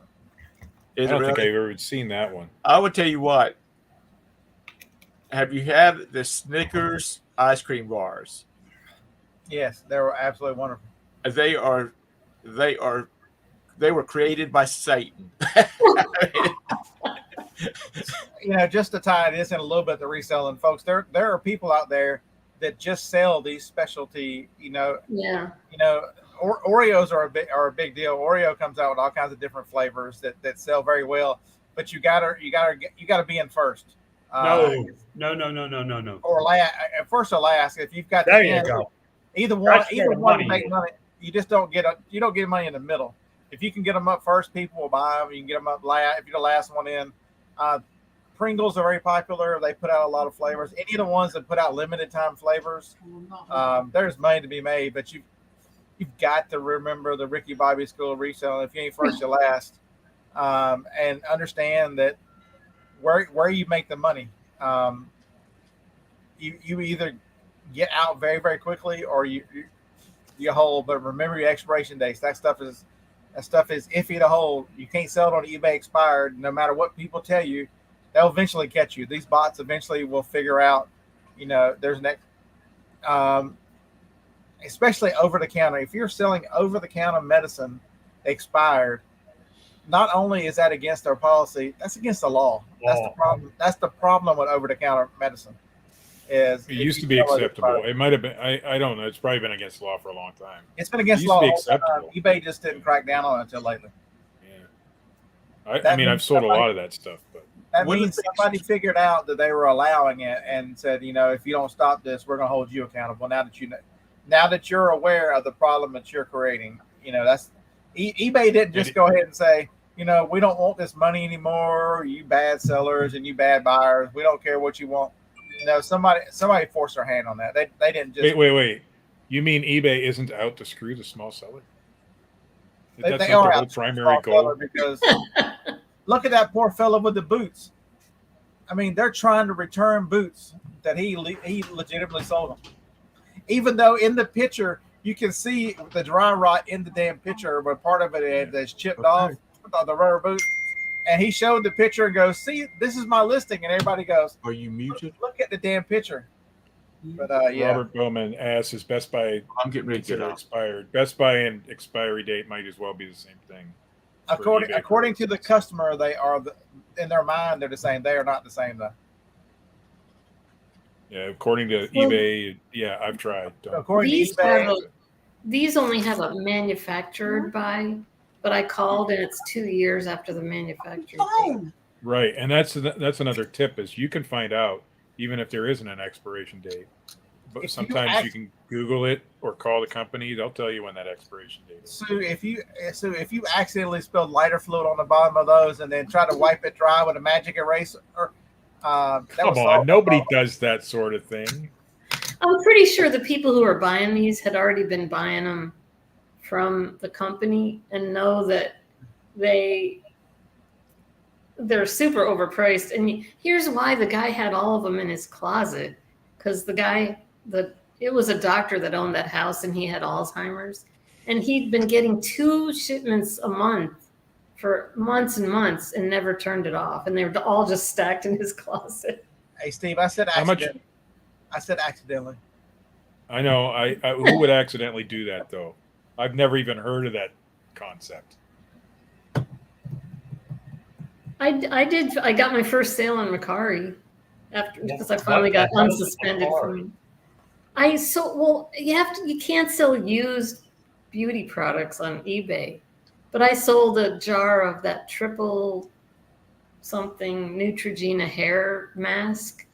I don't think I've ever seen that one. I would tell you what. Have you had the Snickers ice cream bars? Yes, they were absolutely wonderful. They are were created by Satan. Just to tie this in a little bit, the reselling folks, there are people out there that just sell these specialty, Yeah. Oreos are a big deal. Oreo comes out with all kinds of different flavors that sell very well, but you gotta be in first. No. Or last, first or last, if you've got There you go. Either one That's where the money make is. money. You just don't get money in the middle. If you can get them up first, people will buy them. You can get them up last. If you're the last one in, Pringles are very popular. They put out a lot of flavors. Any of the ones that put out limited time flavors, there's money to be made. But you've got to remember the Ricky Bobby School of Reselling. If you ain't first, you're last, and understand that where you make the money. You either get out very, very quickly or you hold. But remember your expiration dates. That stuff is iffy to hold. You can't sell it on eBay expired. No matter what people tell you, they'll eventually catch you. These bots eventually will figure out, there's next, especially over the counter. If you're selling over the counter medicine expired, not only is that against our policy, that's against the law. That's the problem. That's the problem with over the counter medicine. It used to be acceptable. It might have been. I don't know. It's probably been against the law for a long time. It's been against law. eBay just didn't crack down on it until lately. Yeah. I've sold a lot of that stuff, but that means somebody figured out that they were allowing it and said, if you don't stop this, we're going to hold you accountable. Now that you're aware of the problem that you're creating, that's eBay didn't just go ahead and say, we don't want this money anymore. You bad sellers and you bad buyers. We don't care what you want. Somebody forced their hand on that. They didn't just wait. You mean eBay isn't out to screw the small seller? They not are the out whole to primary goal. Because look at that poor fellow with the boots. I mean, they're trying to return boots that he legitimately sold them. Even though in the picture you can see the dry rot in the damn picture, but part of it is chipped off the rubber boot. And he showed the picture and goes, "See, this is my listing." And everybody goes, "Are you muted? Look at the damn picture." But Robert Bowman asks, "Is Best Buy I'm getting ready to get expired? Best Buy and expiry date might as well be the same thing." According to the customer, they are in their mind they're the same. They are not the same though. Yeah, according to eBay, I've tried. According to eBay, these only have a manufactured by. But I called and it's 2 years after the manufacturer date. Right, and that's another tip is you can find out even if there isn't an expiration date. But sometimes you can Google it or call the company; they'll tell you when that expiration date is. So if you accidentally spilled lighter fluid on the bottom of those and then try to wipe it dry with a magic eraser, come on, nobody does that sort of thing. I'm pretty sure the people who are buying these had already been buying them from the company and know that they're super overpriced. And here's why: the guy had all of them in his closet because it was a doctor that owned that house and he had Alzheimer's, and he'd been getting 2 shipments a month for months and months and never turned it off, and they were all just stacked in his closet. Hey Steve, I said accidentally. I said accidentally. I know. I who would accidentally do that though? I've never even heard of that concept. I did. I got my first sale on Macari because I finally got unsuspended from. You can't sell used beauty products on eBay, but I sold a jar of that triple something Neutrogena hair mask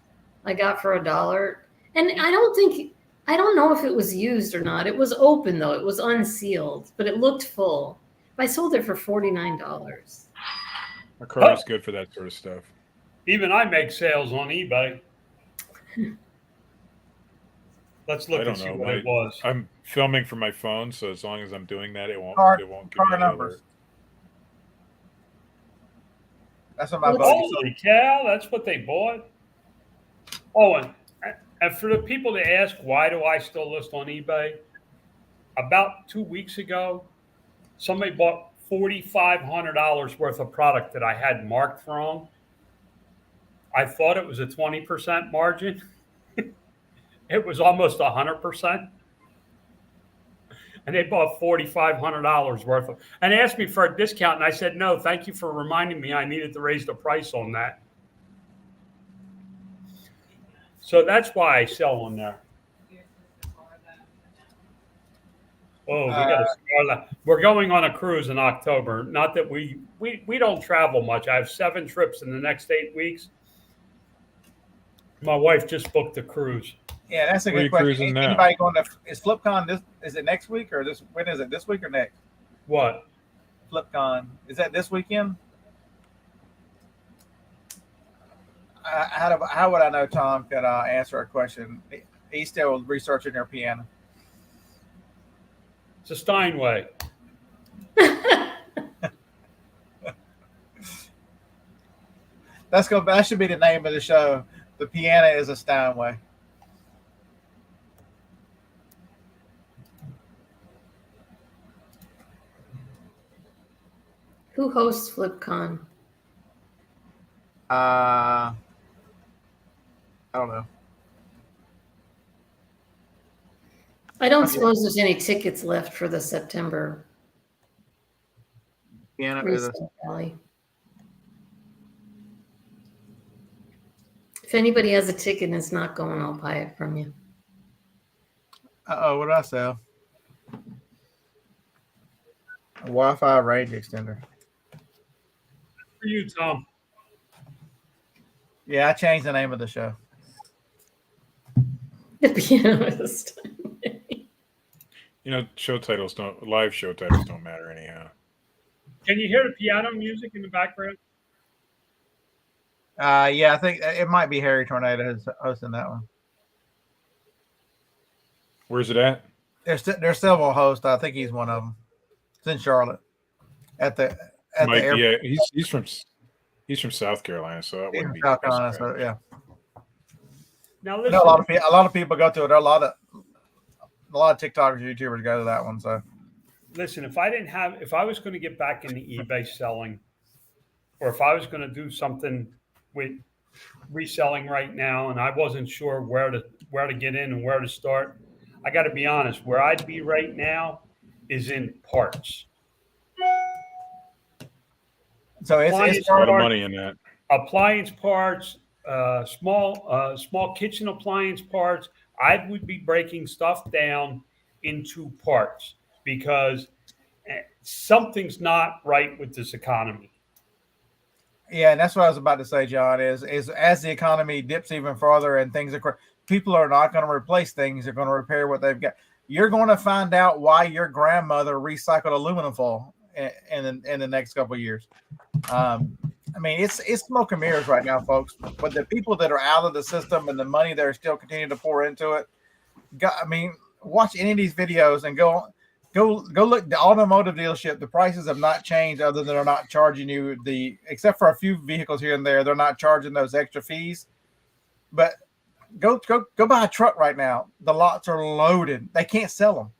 I got for $1, and I don't know if it was used or not. It was open though. It was unsealed, but it looked full. I sold it for $49. Macari's good for that sort of stuff. Even I make sales on eBay. Let's look and see what it was. I'm filming from my phone, so as long as I'm doing that, it won't give me numbers. That's what my holy cow! That's what they bought. Oh, and for the people to ask, why do I still list on eBay? About 2 weeks ago, somebody bought $4,500 worth of product that I had marked wrong. I thought it was a 20% margin. It was almost 100%. and they bought $4,500 worth of, and they asked me for a discount, and I said no, thank you for reminding me I needed to raise the price on that. So that's why I sell on there. Oh, we got to start. We're going on a cruise in October. Not that we don't travel much. I have 7 trips in the next 8 weeks. My wife just booked the cruise. Yeah, that's a Where good you question. cruising now? Anybody going to? Is FlipCon is it next week or this? When is it? This week or next? What? FlipCon, is that this weekend? How would I know Tom could answer a question? He's still researching their piano. It's a Steinway. That should be the name of the show. The piano is a Steinway. Who hosts FlipCon? I don't know. I don't suppose there's any tickets left for the September Piano is a, resale rally. If anybody has a ticket and it's not going, I'll buy it from you. what did I sell? A Wi-Fi range extender. For you, Tom. Yeah, I changed the name of the show. The pianist. You know, live show titles don't matter anyhow. Can you hear the piano music in the background? Yeah, I think it might be Harry Tornado who's hosting that one. Where's it at? There's several hosts. I think he's one of them. It's in Charlotte. At the airport. Yeah, he's from South Carolina, so that wouldn't be South Carolina. So yeah. Now I listen. know a lot of people go to it. There are a lot of TikTokers, YouTubers go to that one. So Listen, if I was going to get back into eBay selling, or if I was going to do something with reselling right now, and I wasn't sure where to get in and where to start, I got to be honest. Where I'd be right now is in parts. so it's a lot of money in that. Appliance parts, small kitchen appliance parts. I would be breaking stuff down into parts because something's not right with this economy. Yeah, and that's what I was about to say, John. Is as the economy dips even farther and things are, people are not going to replace things; they're going to repair what they've got. You're going to find out why your grandmother recycled aluminum foil in the next couple of years. I mean, it's smoke and mirrors right now, folks. But the people that are out of the system and the money they're still continuing to pour into it, watch any of these videos and go look at the automotive dealership. The prices have not changed, other than they're not charging you except for a few vehicles here and there. They're not charging those extra fees. But go buy a truck right now. The lots are loaded. They can't sell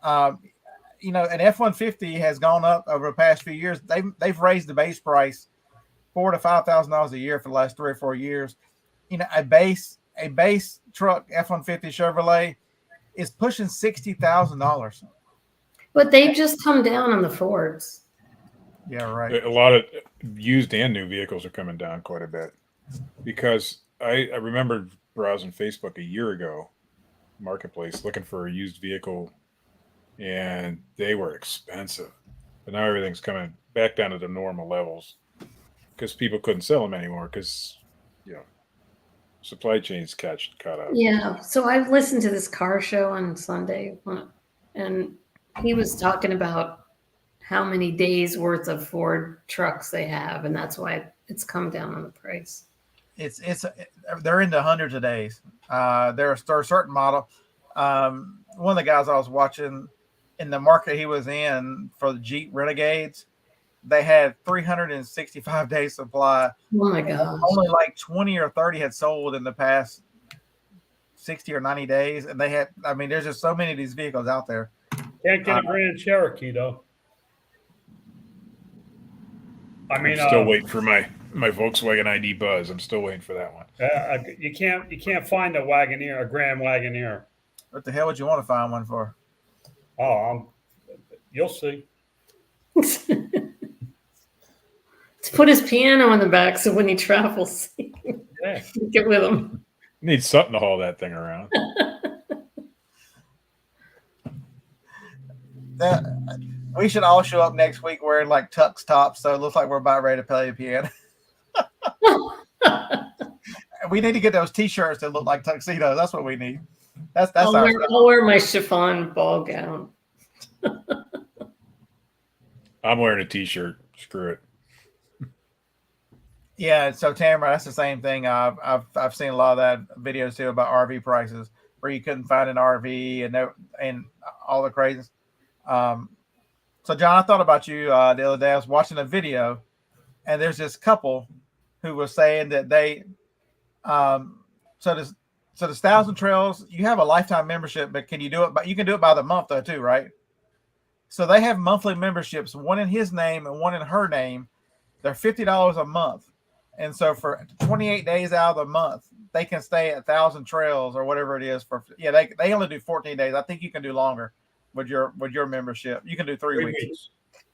them. An F-150 has gone up over the past few years. They've raised the base price $4,000 to $5,000 a year for the last 3 or 4 years. A base truck F-150 Chevrolet is pushing $60,000. But they've just come down on the Fords. Yeah, right. A lot of used and new vehicles are coming down quite a bit, because I remember browsing Facebook a year ago, Marketplace, looking for a used vehicle, and they were expensive. But now everything's coming back down to the normal levels because people couldn't sell them anymore because, supply chains caught up. Yeah. So I've listened to this car show on Sunday, and he was talking about how many days worth of Ford trucks they have, and that's why it's come down on the price. They're into hundreds of days. They're a certain model. One of the guys I was watching, in the market he was in for the Jeep Renegades, they had 365 days supply. Oh my gosh. Only like 20 or 30 had sold in the past 60 or 90 days. And there's just so many of these vehicles out there. Can't get a Grand Cherokee though. I'm still waiting for my Volkswagen ID Buzz. I'm still waiting for that one. You can't find a Wagoneer, a Grand Wagoneer. What the hell would you want to find one for? You'll see. To put his piano in the back so when he travels, Yeah. get with him. Need something to haul that thing around. We should all show up next week wearing like tux tops, so it looks like we're about ready to play the piano. We need to get those T-shirts that look like tuxedos. That's what we need. That's I'll wear my chiffon ball gown. I'm wearing a T-shirt. Screw it. Yeah. So Tamara, that's the same thing. I've seen a lot of that videos too about RV prices where you couldn't find an RV and all the craziness. So John, I thought about you the other day. I was watching a video, and there's this couple who was saying that they, so the 1,000 Trails, you have a lifetime membership, but can you do it? But you can do it by the month though too, right? So they have monthly memberships, one in his name and one in her name. They're $50 a month, and so for 28 days out of the month, they can stay at 1,000 Trails or whatever it is for. Yeah, they only do 14 days. I think you can do longer with your membership. You can do 3 weeks,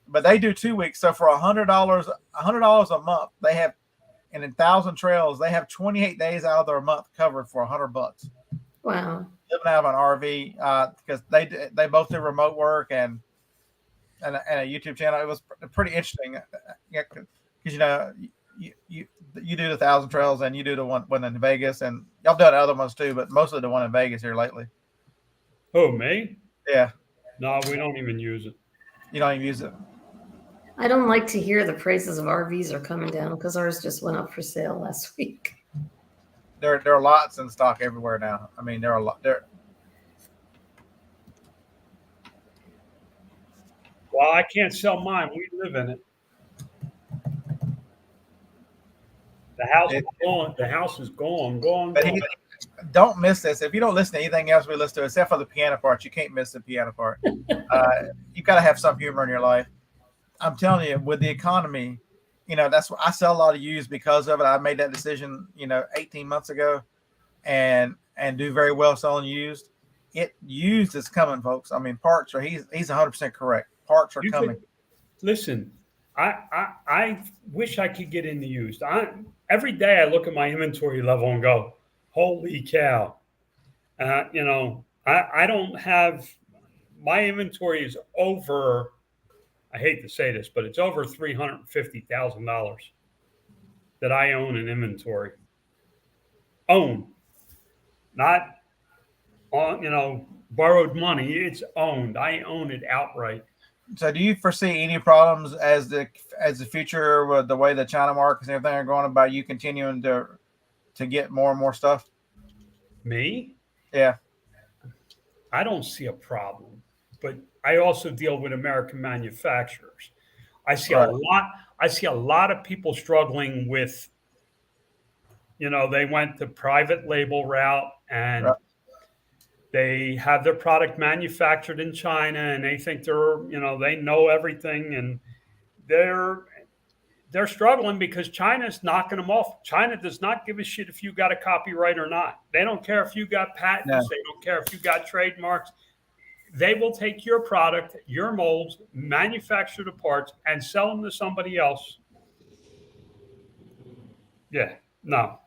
but they do 2 weeks. So for $100 a month, they have, and in 1,000 Trails, they have 28 days out of their month covered for $100. Wow. Living out of an RV because they both do remote work and a YouTube channel. It was pretty interesting because you do the 1,000 Trails and you do the one in Vegas, and y'all done other ones too, but mostly the one in Vegas here lately. Oh, me? Yeah. No, we don't even use it. You don't even use it. I don't like to hear the prices of RVs are coming down because ours just went up for sale last week. There are lots in stock everywhere now. I mean, there are a lot there. Well, I can't sell mine. We live in it. The house is gone. The house is gone. But don't miss this. If you don't listen to anything else we listen to, except for the piano part, you can't miss the piano part. You've got to have some humor in your life. I'm telling you, with the economy, that's what I sell a lot of used because of it. I made that decision, 18 months ago, and do very well selling used. Used is coming, folks. I mean, parts he's 100% correct. Parts are coming. Listen, I wish I could get into used. Every day I look at my inventory level and go, holy cow. I don't have, my inventory is over, I hate to say this, but it's over $350,000 that I own in inventory. Own. Not on, borrowed money. It's owned. I own it outright. So do you foresee any problems as the future with the way the China markets and everything are going about you continuing to get more and more stuff? Me? Yeah. I don't see a problem, but I also deal with American manufacturers. I see a lot of people struggling with, they went the private label route and they have their product manufactured in China and they think they know everything, and they're struggling because China's knocking them off. China does not give a shit if you got a copyright or not. They don't care if you got patents. No. They don't care if you got trademarks. They will take your product, your molds, manufacture the parts, and sell them to somebody else. Yeah, no.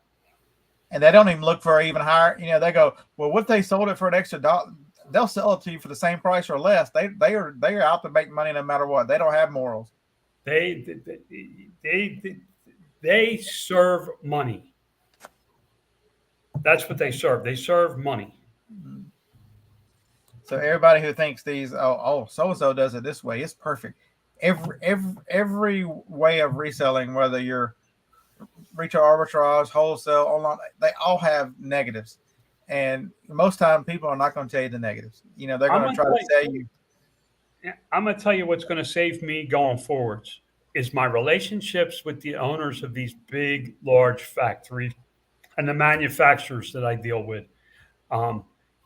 And they don't even look for even higher. They go, well, what if they sold it for an extra $1? They'll sell it to you for the same price or less. They are out to make money no matter what. They don't have morals. They serve money. That's what they serve. They serve money. So everybody who thinks these, so-and-so does it this way, it's perfect. Every way of reselling, whether you're retail arbitrage, wholesale, online, they all have negatives. And most time people are not going to tell you the negatives. They're going to try to tell you. I'm going to tell you what's going to save me going forwards is my relationships with the owners of these big, large factories and the manufacturers that I deal with.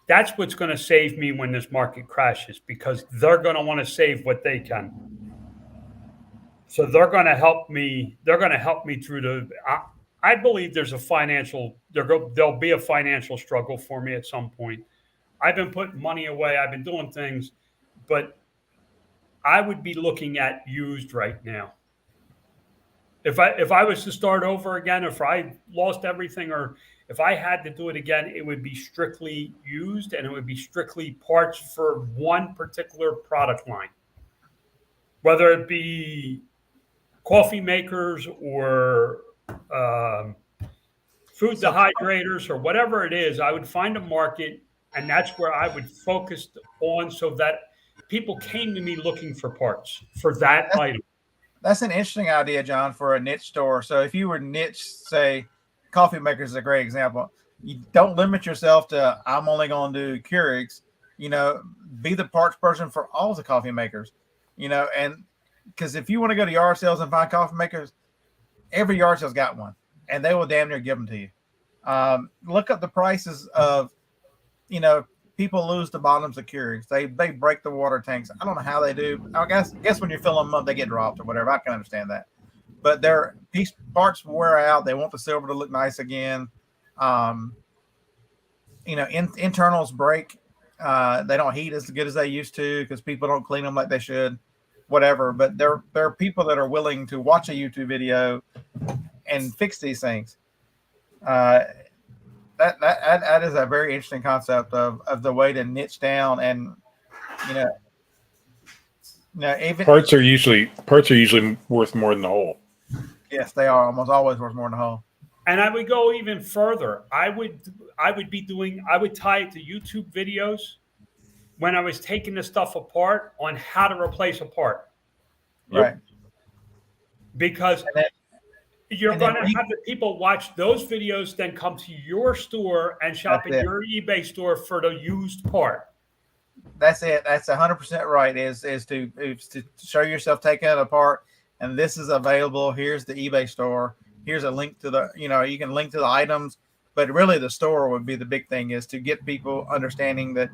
That's what's going to save me when this market crashes, because they're going to want to save what they can. So they're going to help me. They're going to help me through I believe there'll be a financial struggle for me at some point. I've been putting money away. I've been doing things, but I would be looking at used right now. If I was to start over again, if I lost everything, or if I had to do it again, it would be strictly used, and it would be strictly parts for one particular product line, whether it be coffee makers or food dehydrators or whatever it is. I would find a market, and that's where I would focus on, so that people came to me looking for parts for that item. That's an interesting idea, John, for a niche store. So if you were niche, say, coffee makers is a great example. You don't limit yourself to, I'm only going to do Keurigs. You know, be the parts person for all the coffee makers. You know, and because if you want to go to yard sales and find coffee makers, every yard sale's got one, and they will damn near give them to you. Look up the prices of, you know, people lose the bottoms of Keurigs. They break the water tanks. I don't know how they do. I guess when you're filling them up, they get dropped or whatever. I can understand that. But their parts wear out. They want the silver to look nice again. You know, internals break. They don't heat as good as they used to because people don't clean them like they should. Whatever. But there are people that are willing to watch a YouTube video and fix these things. That is a very interesting concept of the way to niche down, and you know, even parts are usually worth more than the whole. Yes, they are almost always worth more than the whole. And I would go even further. I would tie it to YouTube videos when I was taking the stuff apart on how to replace a part. Right. Because you're going to have the people watch those videos, then come to your store and shop at your eBay store for the used part. That's it. That's 100% right. Is to show yourself taking it apart, and this is available. Here's the eBay store. Here's a link to the. You know, you can link to the items, but really the store would be the big thing. Is to get people understanding that,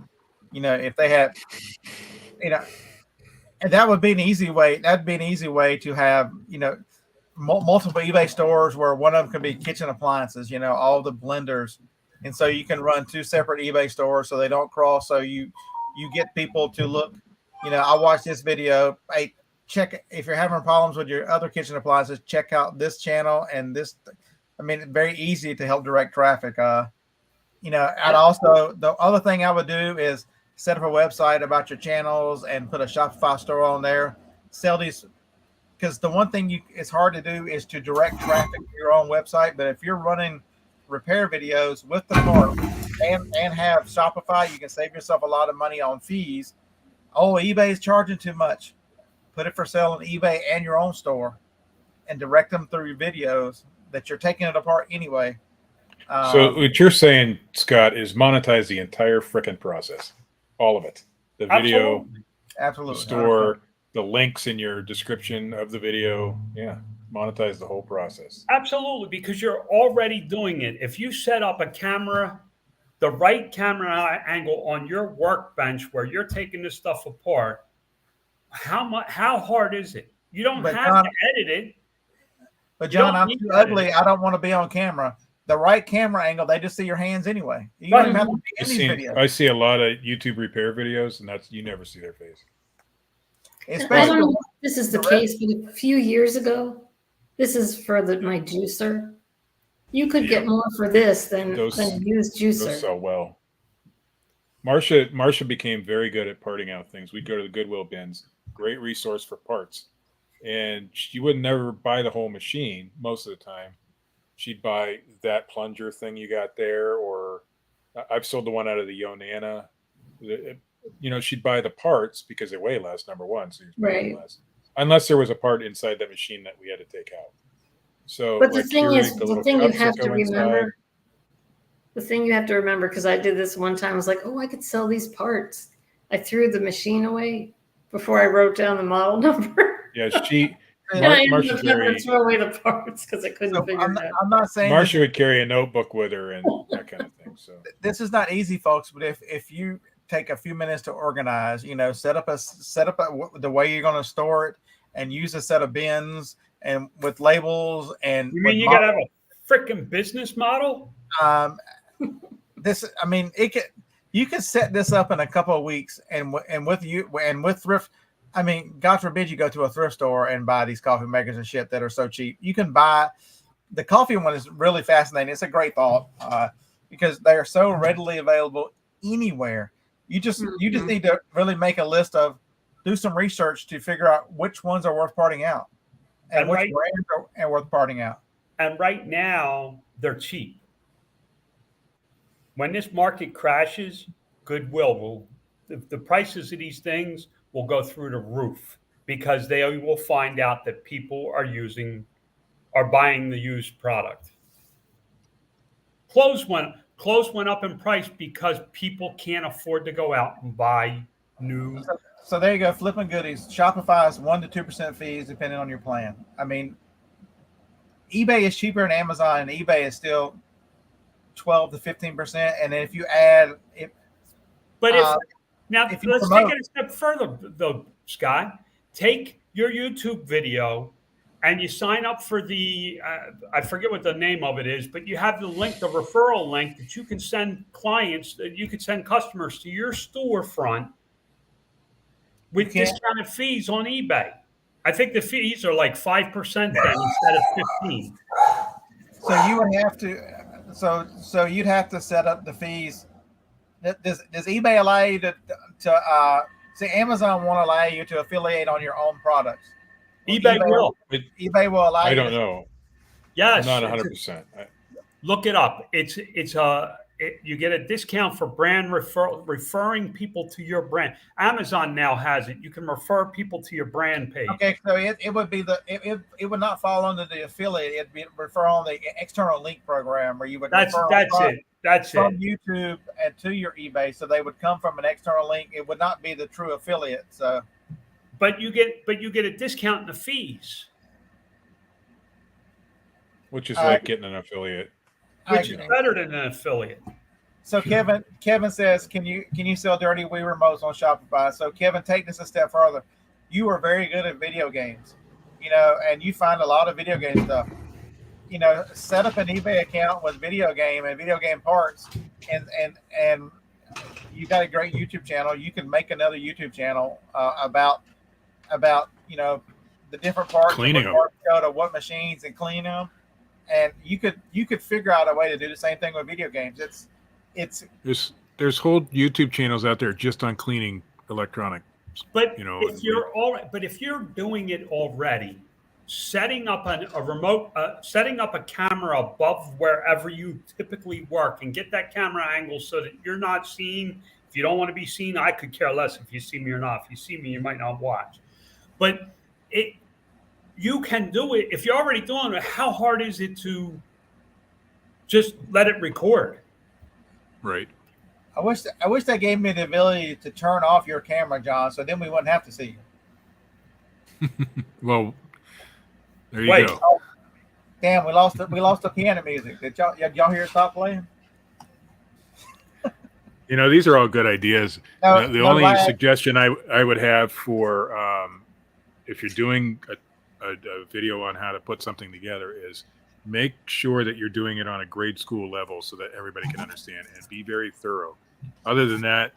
you know, if they have, you know, and that would be an easy way. That'd be an easy way to have, you know, multiple eBay stores where one of them could be kitchen appliances, you know, all the blenders. And so you can run two separate eBay stores so they don't cross. So you get people to look, you know, I watched this video. Hey, check, if you're having problems with your other kitchen appliances, check out this channel and this. I mean, very easy to help direct traffic. You know, and also the other thing I would do is set up a website about your channels and put a Shopify store on there. Sell these. Because the one thing it's hard to do is to direct traffic to your own website. But if you're running repair videos with the part and have Shopify, you can save yourself a lot of money on fees. Oh, eBay is charging too much. Put it for sale on eBay and your own store, and direct them through your videos that you're taking it apart anyway. So what you're saying, Scott, is monetize the entire frickin' process, all of it. The video, absolutely, the store. The links in your description of the video. Yeah. Monetize the whole process. Absolutely. Because you're already doing it. If you set up a camera, the right camera angle on your workbench where you're taking this stuff apart, how hard is it? You don't have to edit it. But John, I'm too ugly. I don't want to be on camera. The right camera angle, they just see your hands anyway. You don't even have to be in these videos. I see a lot of YouTube repair videos, and you never see their face. I don't know if this is the case, but a few years ago, this is for my juicer. You could get more for this than a used juicer. Those sell well. Marcia became very good at parting out things. We'd go to the Goodwill bins, great resource for parts. And she would never buy the whole machine most of the time. She'd buy that plunger thing you got there, or I've sold the one out of the Yonana. You know, she'd buy the parts because they weigh less, number one. So right. Less. Unless there was a part inside that machine that we had to take out. So, but the thing is, the thing you have to remember, because I did this one time, I was like, oh, I could sell these parts. I threw the machine away before I wrote down the model number. Yeah, Marcia would never throw away the parts because I couldn't figure it out. I'm not saying Marcia would carry a notebook with her and that kind of thing. So this is not easy, folks. But if you take a few minutes to organize, you know, set up the way you're going to store it, and use a set of bins and with labels. And you mean you got to have a freaking business model? It could. You can set this up in a couple of weeks, and with thrift. I mean, God forbid you go to a thrift store and buy these coffee makers and shit that are so cheap. You can buy the coffee one is really fascinating. It's a great thought because they are so readily available anywhere. You just need to really make a list do some research to figure out which ones are worth parting out and which brands are worth parting out. And right now, they're cheap. When this market crashes, Goodwill the prices of these things will go through the roof because they will find out that people are buying the used product. Clothes went up in price because people can't afford to go out and buy new. So there you go, flipping goodies. Shopify is 1% to 2% fees depending on your plan. I mean, eBay is cheaper than Amazon, and eBay is still 12 to 15%. And then if you add it, but let's take it a step further, though, Scott. Take your YouTube video and you sign up for the I forget what the name of it is, but you have the link, the referral link that you can send clients, that you can send customers to your storefront with discounted fees on eBay. I think the fees are like 5% then instead of 15%. So you would have to, so you'd have to set up the fees. Does eBay allow you to see, Amazon won't allow you to affiliate on your own products? eBay will. eBay will allow you. I don't know. Yes, not 100%. Look it up. You get a discount for brand referring people to your brand. Amazon now has it. You can refer people to your brand page. Okay, so it would be it would not fall under the affiliate. It'd be refer on the external link program where you would That's from YouTube and to your eBay. So they would come from an external link. It would not be the true affiliate. So, but you get a discount in the fees, which is like getting an affiliate. Which is better than an affiliate. So Kevin says, can you sell dirty Wii remotes on Shopify? So Kevin, take this a step further. You are very good at video games, and you find a lot of video game stuff. Set up an eBay account with video game and video game parts, and you got a great YouTube channel. You can make another YouTube channel about the different parts, cleaning them, go to what machines and clean them. And you could figure out a way to do the same thing with video games. There's whole YouTube channels out there just on cleaning electronic. But if you're doing it already, setting up setting up a camera above wherever you typically work and get that camera angle so that you're not seen. If you don't want to be seen, I could care less if you see me or not. If you see me, you might not watch. But you can do it. If you're already doing it, how hard is it to just let it record? Right. I wish they gave me the ability to turn off your camera, John, so then we wouldn't have to see you. Well, there you go. Oh, damn, we lost the piano music. Did y'all hear it stop playing? These are all good ideas. The only suggestion I would have for if you're doing a video on how to put something together is make sure that you're doing it on a grade school level so that everybody can understand, and be very thorough. Other than that,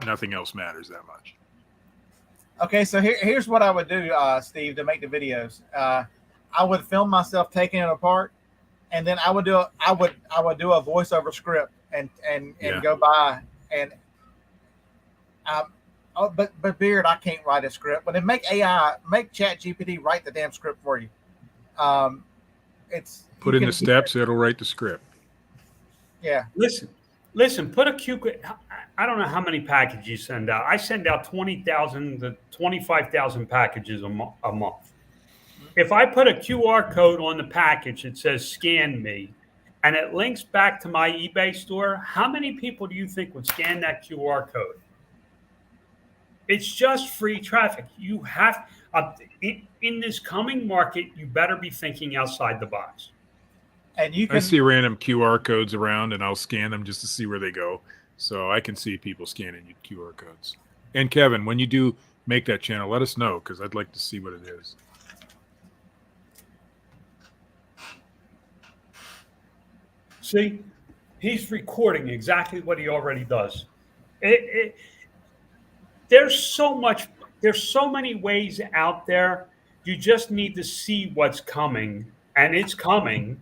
nothing else matters that much. Okay, so here's what I would do, Steve, to make the videos. I would film myself taking it apart, and then I would do a voiceover script and go by and but Beard, I can't write a script. But then make ChatGPT write the damn script for you. Put in the steps, it'll write the script. Yeah. Listen. Put I don't know how many packages you send out. I send out 20,000 to 25,000 packages a month. If I put a QR code on the package that says "Scan me," and it links back to my eBay store, how many people do you think would scan that QR code? It's just free traffic. You have in this coming market, you better be thinking outside the box. And I see random QR codes around, and I'll scan them just to see where they go, so I can see people scanning QR codes. And Kevin, when you do make that channel, let us know because I'd like to see what it is. See, He's recording exactly what he already does. There's so many ways out there. You just need to see what's coming, and it's coming.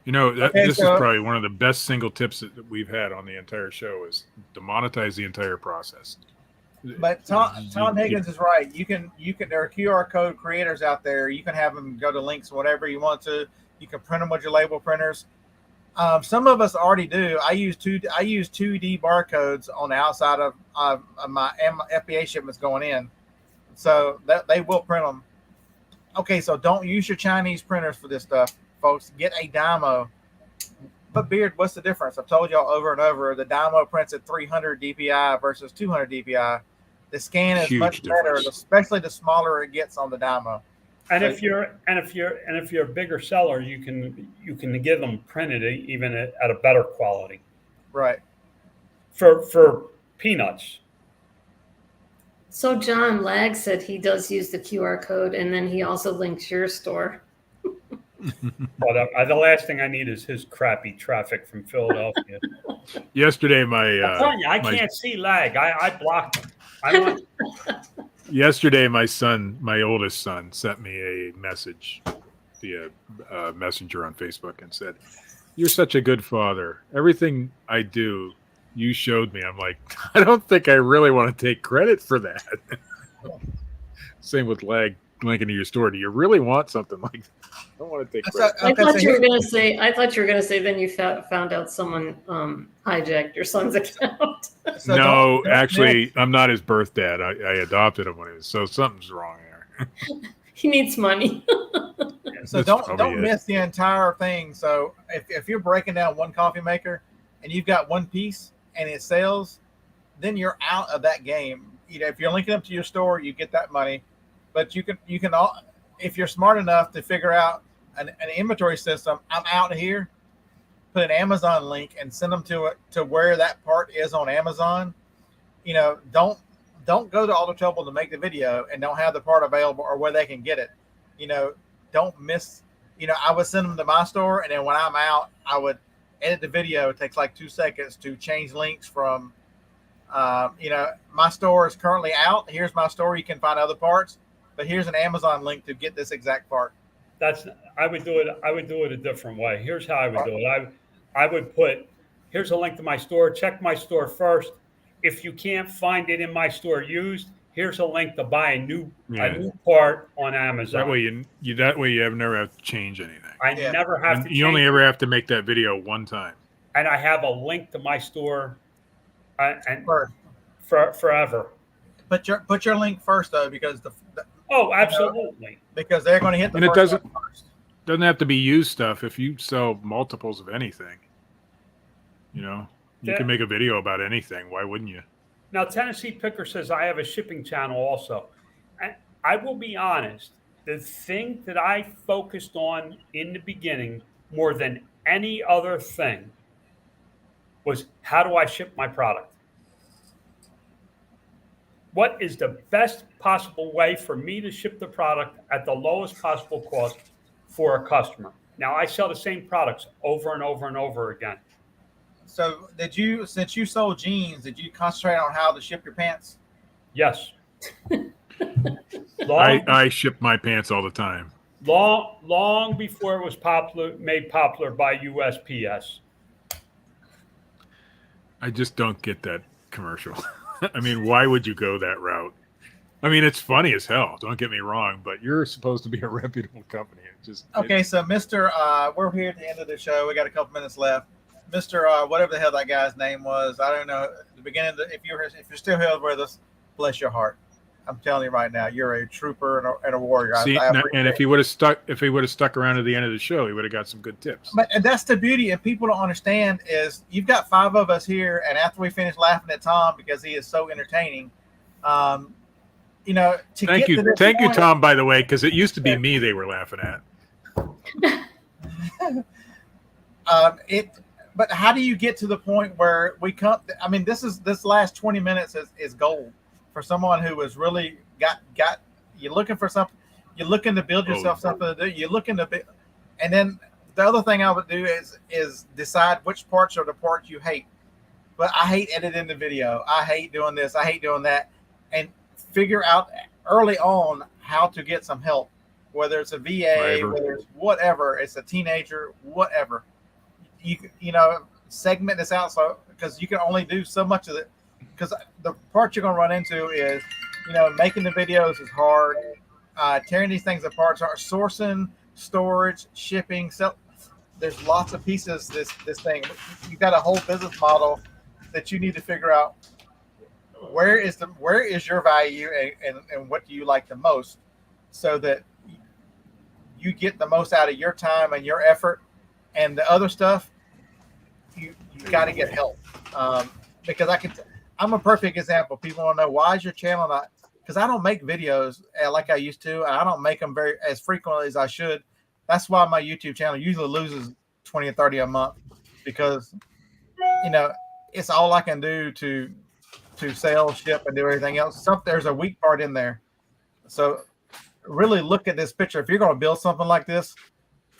You know, Okay, this so- is probably one of the best single tips that we've had on the entire show is to monetize the entire process. But Tom Higgins is right. You can there are QR code creators out there. You can have them go to links whatever you want to. You can print them with your label printers. Some of us already do. I use 2D barcodes on the outside of my FBA shipments going in, so that they will print them. Okay, so don't use your Chinese printers for this stuff, folks. Get a Dymo. But Beard, what's the difference? I've told y'all over and over. The Dymo prints at 300 DPI versus 200 DPI. The scan is Huge much better, difference. especially the smaller it gets on the Dymo. And if you're a bigger seller, you can get them printed even at a better quality Right. for peanuts. So John Lag said he does use the QR code, and then he also links your store. But the last thing I need is his crappy traffic from Philadelphia. Yesterday, I'm telling you, I can't see Lag. I blocked him. Yesterday, my oldest son, sent me a message via Messenger on Facebook and said, "You're such a good father. Everything I do, you showed me." I'm like, I don't think I really want to take credit for that. Same with Lag linking to your store. Do you really want something like that? I don't want to take credit. I thought you were going to say. Then you found out someone hijacked your son's account. So no, don't actually, I'm not his birth dad. I adopted him when he was, so something's wrong there. He needs money. So don't miss the entire thing. So if you're breaking down one coffee maker and you've got one piece and it sells, then you're out of that game. You know, if you're linking up to your store, you get that money. But you can all, if you're smart enough to figure out an inventory system, I'm out here, put an Amazon link and send them to where that part is on Amazon. You know, don't go to all the trouble to make the video and don't have the part available or where they can get it. You know, don't miss. You know, I would send them to my store, and then when I'm out, I would edit the video. It takes like 2 seconds to change links from. You know, my store is currently out. Here's my store. You can find other parts, but here's an Amazon link to get this exact part. I would do it a different way. Here's how I would do it. I would put, here's a link to my store. Check my store first. If you can't find it in my store used, here's a link to buy a new part on Amazon. That way you never have to change anything. I never have to. You only ever have to make that video one time. And I have a link to my store, and First. forever. Put your link first though, because Oh, absolutely. Because they're going to hit the And it first one first. doesn't have to be used stuff. If you sell multiples of anything, you know, you can make a video about anything. Why wouldn't you? Now, Tennessee Picker says I have a shipping channel also. I will be honest. The thing that I focused on in the beginning more than any other thing was, how do I ship my product? What is the best possible way for me to ship the product at the lowest possible cost for a customer? Now, I sell the same products over and over and over again. So since you sold jeans, did you concentrate on how to ship your pants? Yes. I ship my pants all the time. Long before it was made popular by USPS. I just don't get that commercial. I mean, why would you go that route? I mean, it's funny as hell. Don't get me wrong, but you're supposed to be a reputable company. So Mr. We're here at the end of the show. We got a couple minutes left. Mr. Whatever the hell that guy's name was, I don't know. At the beginning, if you're still here with us, bless your heart. I'm telling you right now, you're a trooper and a warrior. See, and if he would have stuck around to the end of the show, he would have got some good tips. And that's the beauty, and people don't understand is you've got 5 of us here, and after we finish laughing at Tom because he is so entertaining, you know. Thank you, Tom. By the way, because it used to be me they were laughing at. But how do you get to the point where we come? I mean, this last 20 minutes is gold for someone who has really got. You're looking for something. You're looking to build yourself something to do. You're looking to be, and then the other thing I would do is decide which parts are the parts you hate. But I hate editing the video. I hate doing this. I hate doing that. And figure out early on how to get some help, whether it's a VA, whether it's whatever, it's a teenager, whatever. You know, segment this out so because you can only do so much of it. Because the part you're going to run into is, you know, making the videos is hard. Tearing these things apart are sourcing, storage, shipping. So there's lots of pieces. This thing, you got a whole business model that you need to figure out. Where is your value and what do you like the most, so that you get the most out of your time and your effort, and the other stuff you got to get help. Because I'm a perfect example. People want to know, why is your channel not? Because I don't make videos like I used to, and I don't make them as frequently as I should. That's why my YouTube channel usually loses 20 or 30 a month, because, you know, it's all I can do to sell, ship, and do everything else. There's a weak part in there. So really look at this picture. If you're going to build something like this,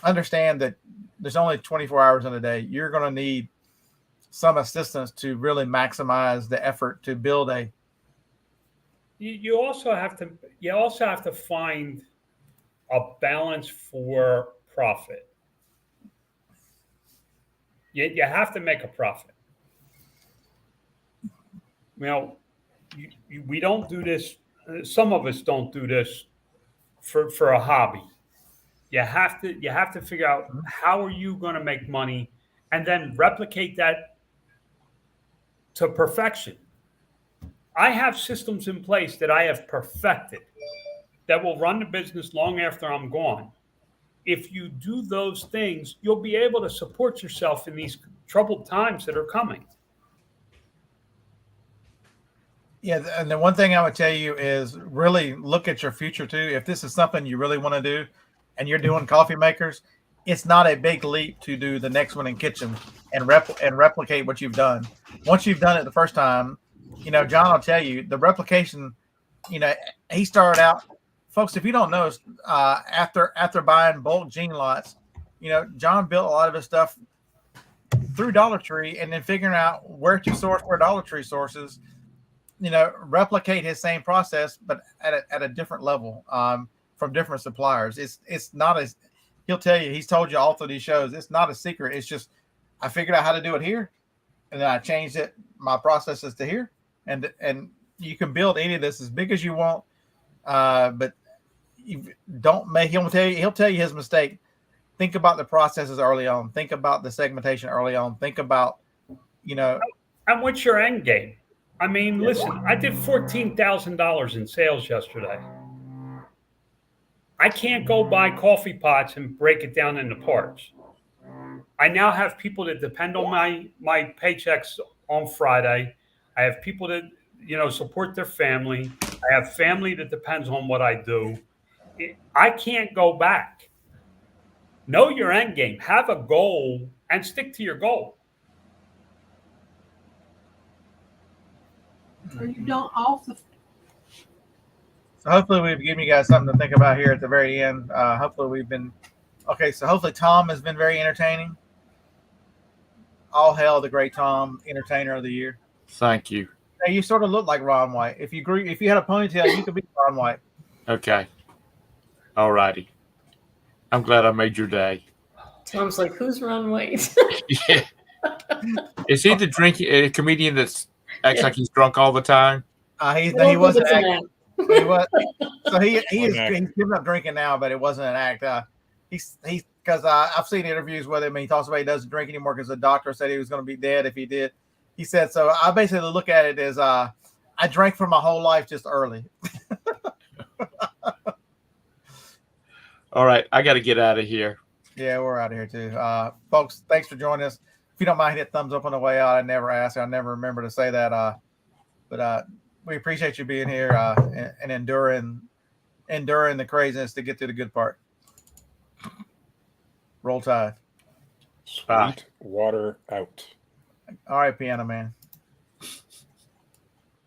understand that there's only 24 hours in a day. You're going to need some assistance to really maximize the effort to build a. You also have to find a balance for profit. You have to make a profit. You know, we don't do this. Some of us don't do this for a hobby. You have to figure out how are you going to make money, and then replicate that to perfection. I have systems in place that I have perfected that will run the business long after I'm gone. If you do those things, you'll be able to support yourself in these troubled times that are coming. Yeah, and the one thing I would tell you is really look at your future too. If this is something you really want to do, and you're doing coffee makers, it's not a big leap to do the next one in kitchen and replicate what you've done. Once you've done it the first time, you know, John will tell you the replication. You know, he started out, folks. If you don't know, after buying bulk gene lots, you know, John built a lot of his stuff through Dollar Tree, and then figuring out where to source where Dollar Tree sources. You know, replicate his same process, but at a different level, from different suppliers. It's not as, he'll tell you, he's told you all through these shows, it's not a secret. It's just, I figured out how to do it here, and then I changed my processes to here, and you can build any of this as big as you want, but you don't make. He'll tell you his mistake. Think about the processes early on. Think about the segmentation early on. Think about, you know, and what's your end game? I mean, listen, I did $14,000 in sales yesterday. I can't go buy coffee pots and break it down into parts. I now have people that depend on my paychecks on Friday. I have people that, you know, support their family. I have family that depends on what I do. I can't go back. Know your end game. Have a goal and stick to your goal. Or you don't also. So hopefully we've given you guys something to think about here at the very end. Hopefully we've been okay. So hopefully Tom has been very entertaining. All hail the great Tom, entertainer of the year. Thank you. Hey, you sort of look like Ron White. If you had a ponytail, you could be Ron White. Okay. All righty. I'm glad I made your day. Tom's like, who's Ron White? Yeah. Is he the comedian that acts like he's drunk all the time? He wasn't acting. He was. So he's given up drinking now, but it wasn't an act. He's because I've seen interviews with him, and he talks about he doesn't drink anymore because the doctor said he was going to be dead if he did. He said, so I basically look at it as I drank for my whole life just early. All right, I got to get out of here. Yeah, we're out of here too. Folks, thanks for joining us. If you don't mind, hit thumbs up on the way out. I never ask. I never remember to say that. But we appreciate you being here and enduring the craziness to get to the good part. Roll Tide. Sweet water out. All right, Piano Man.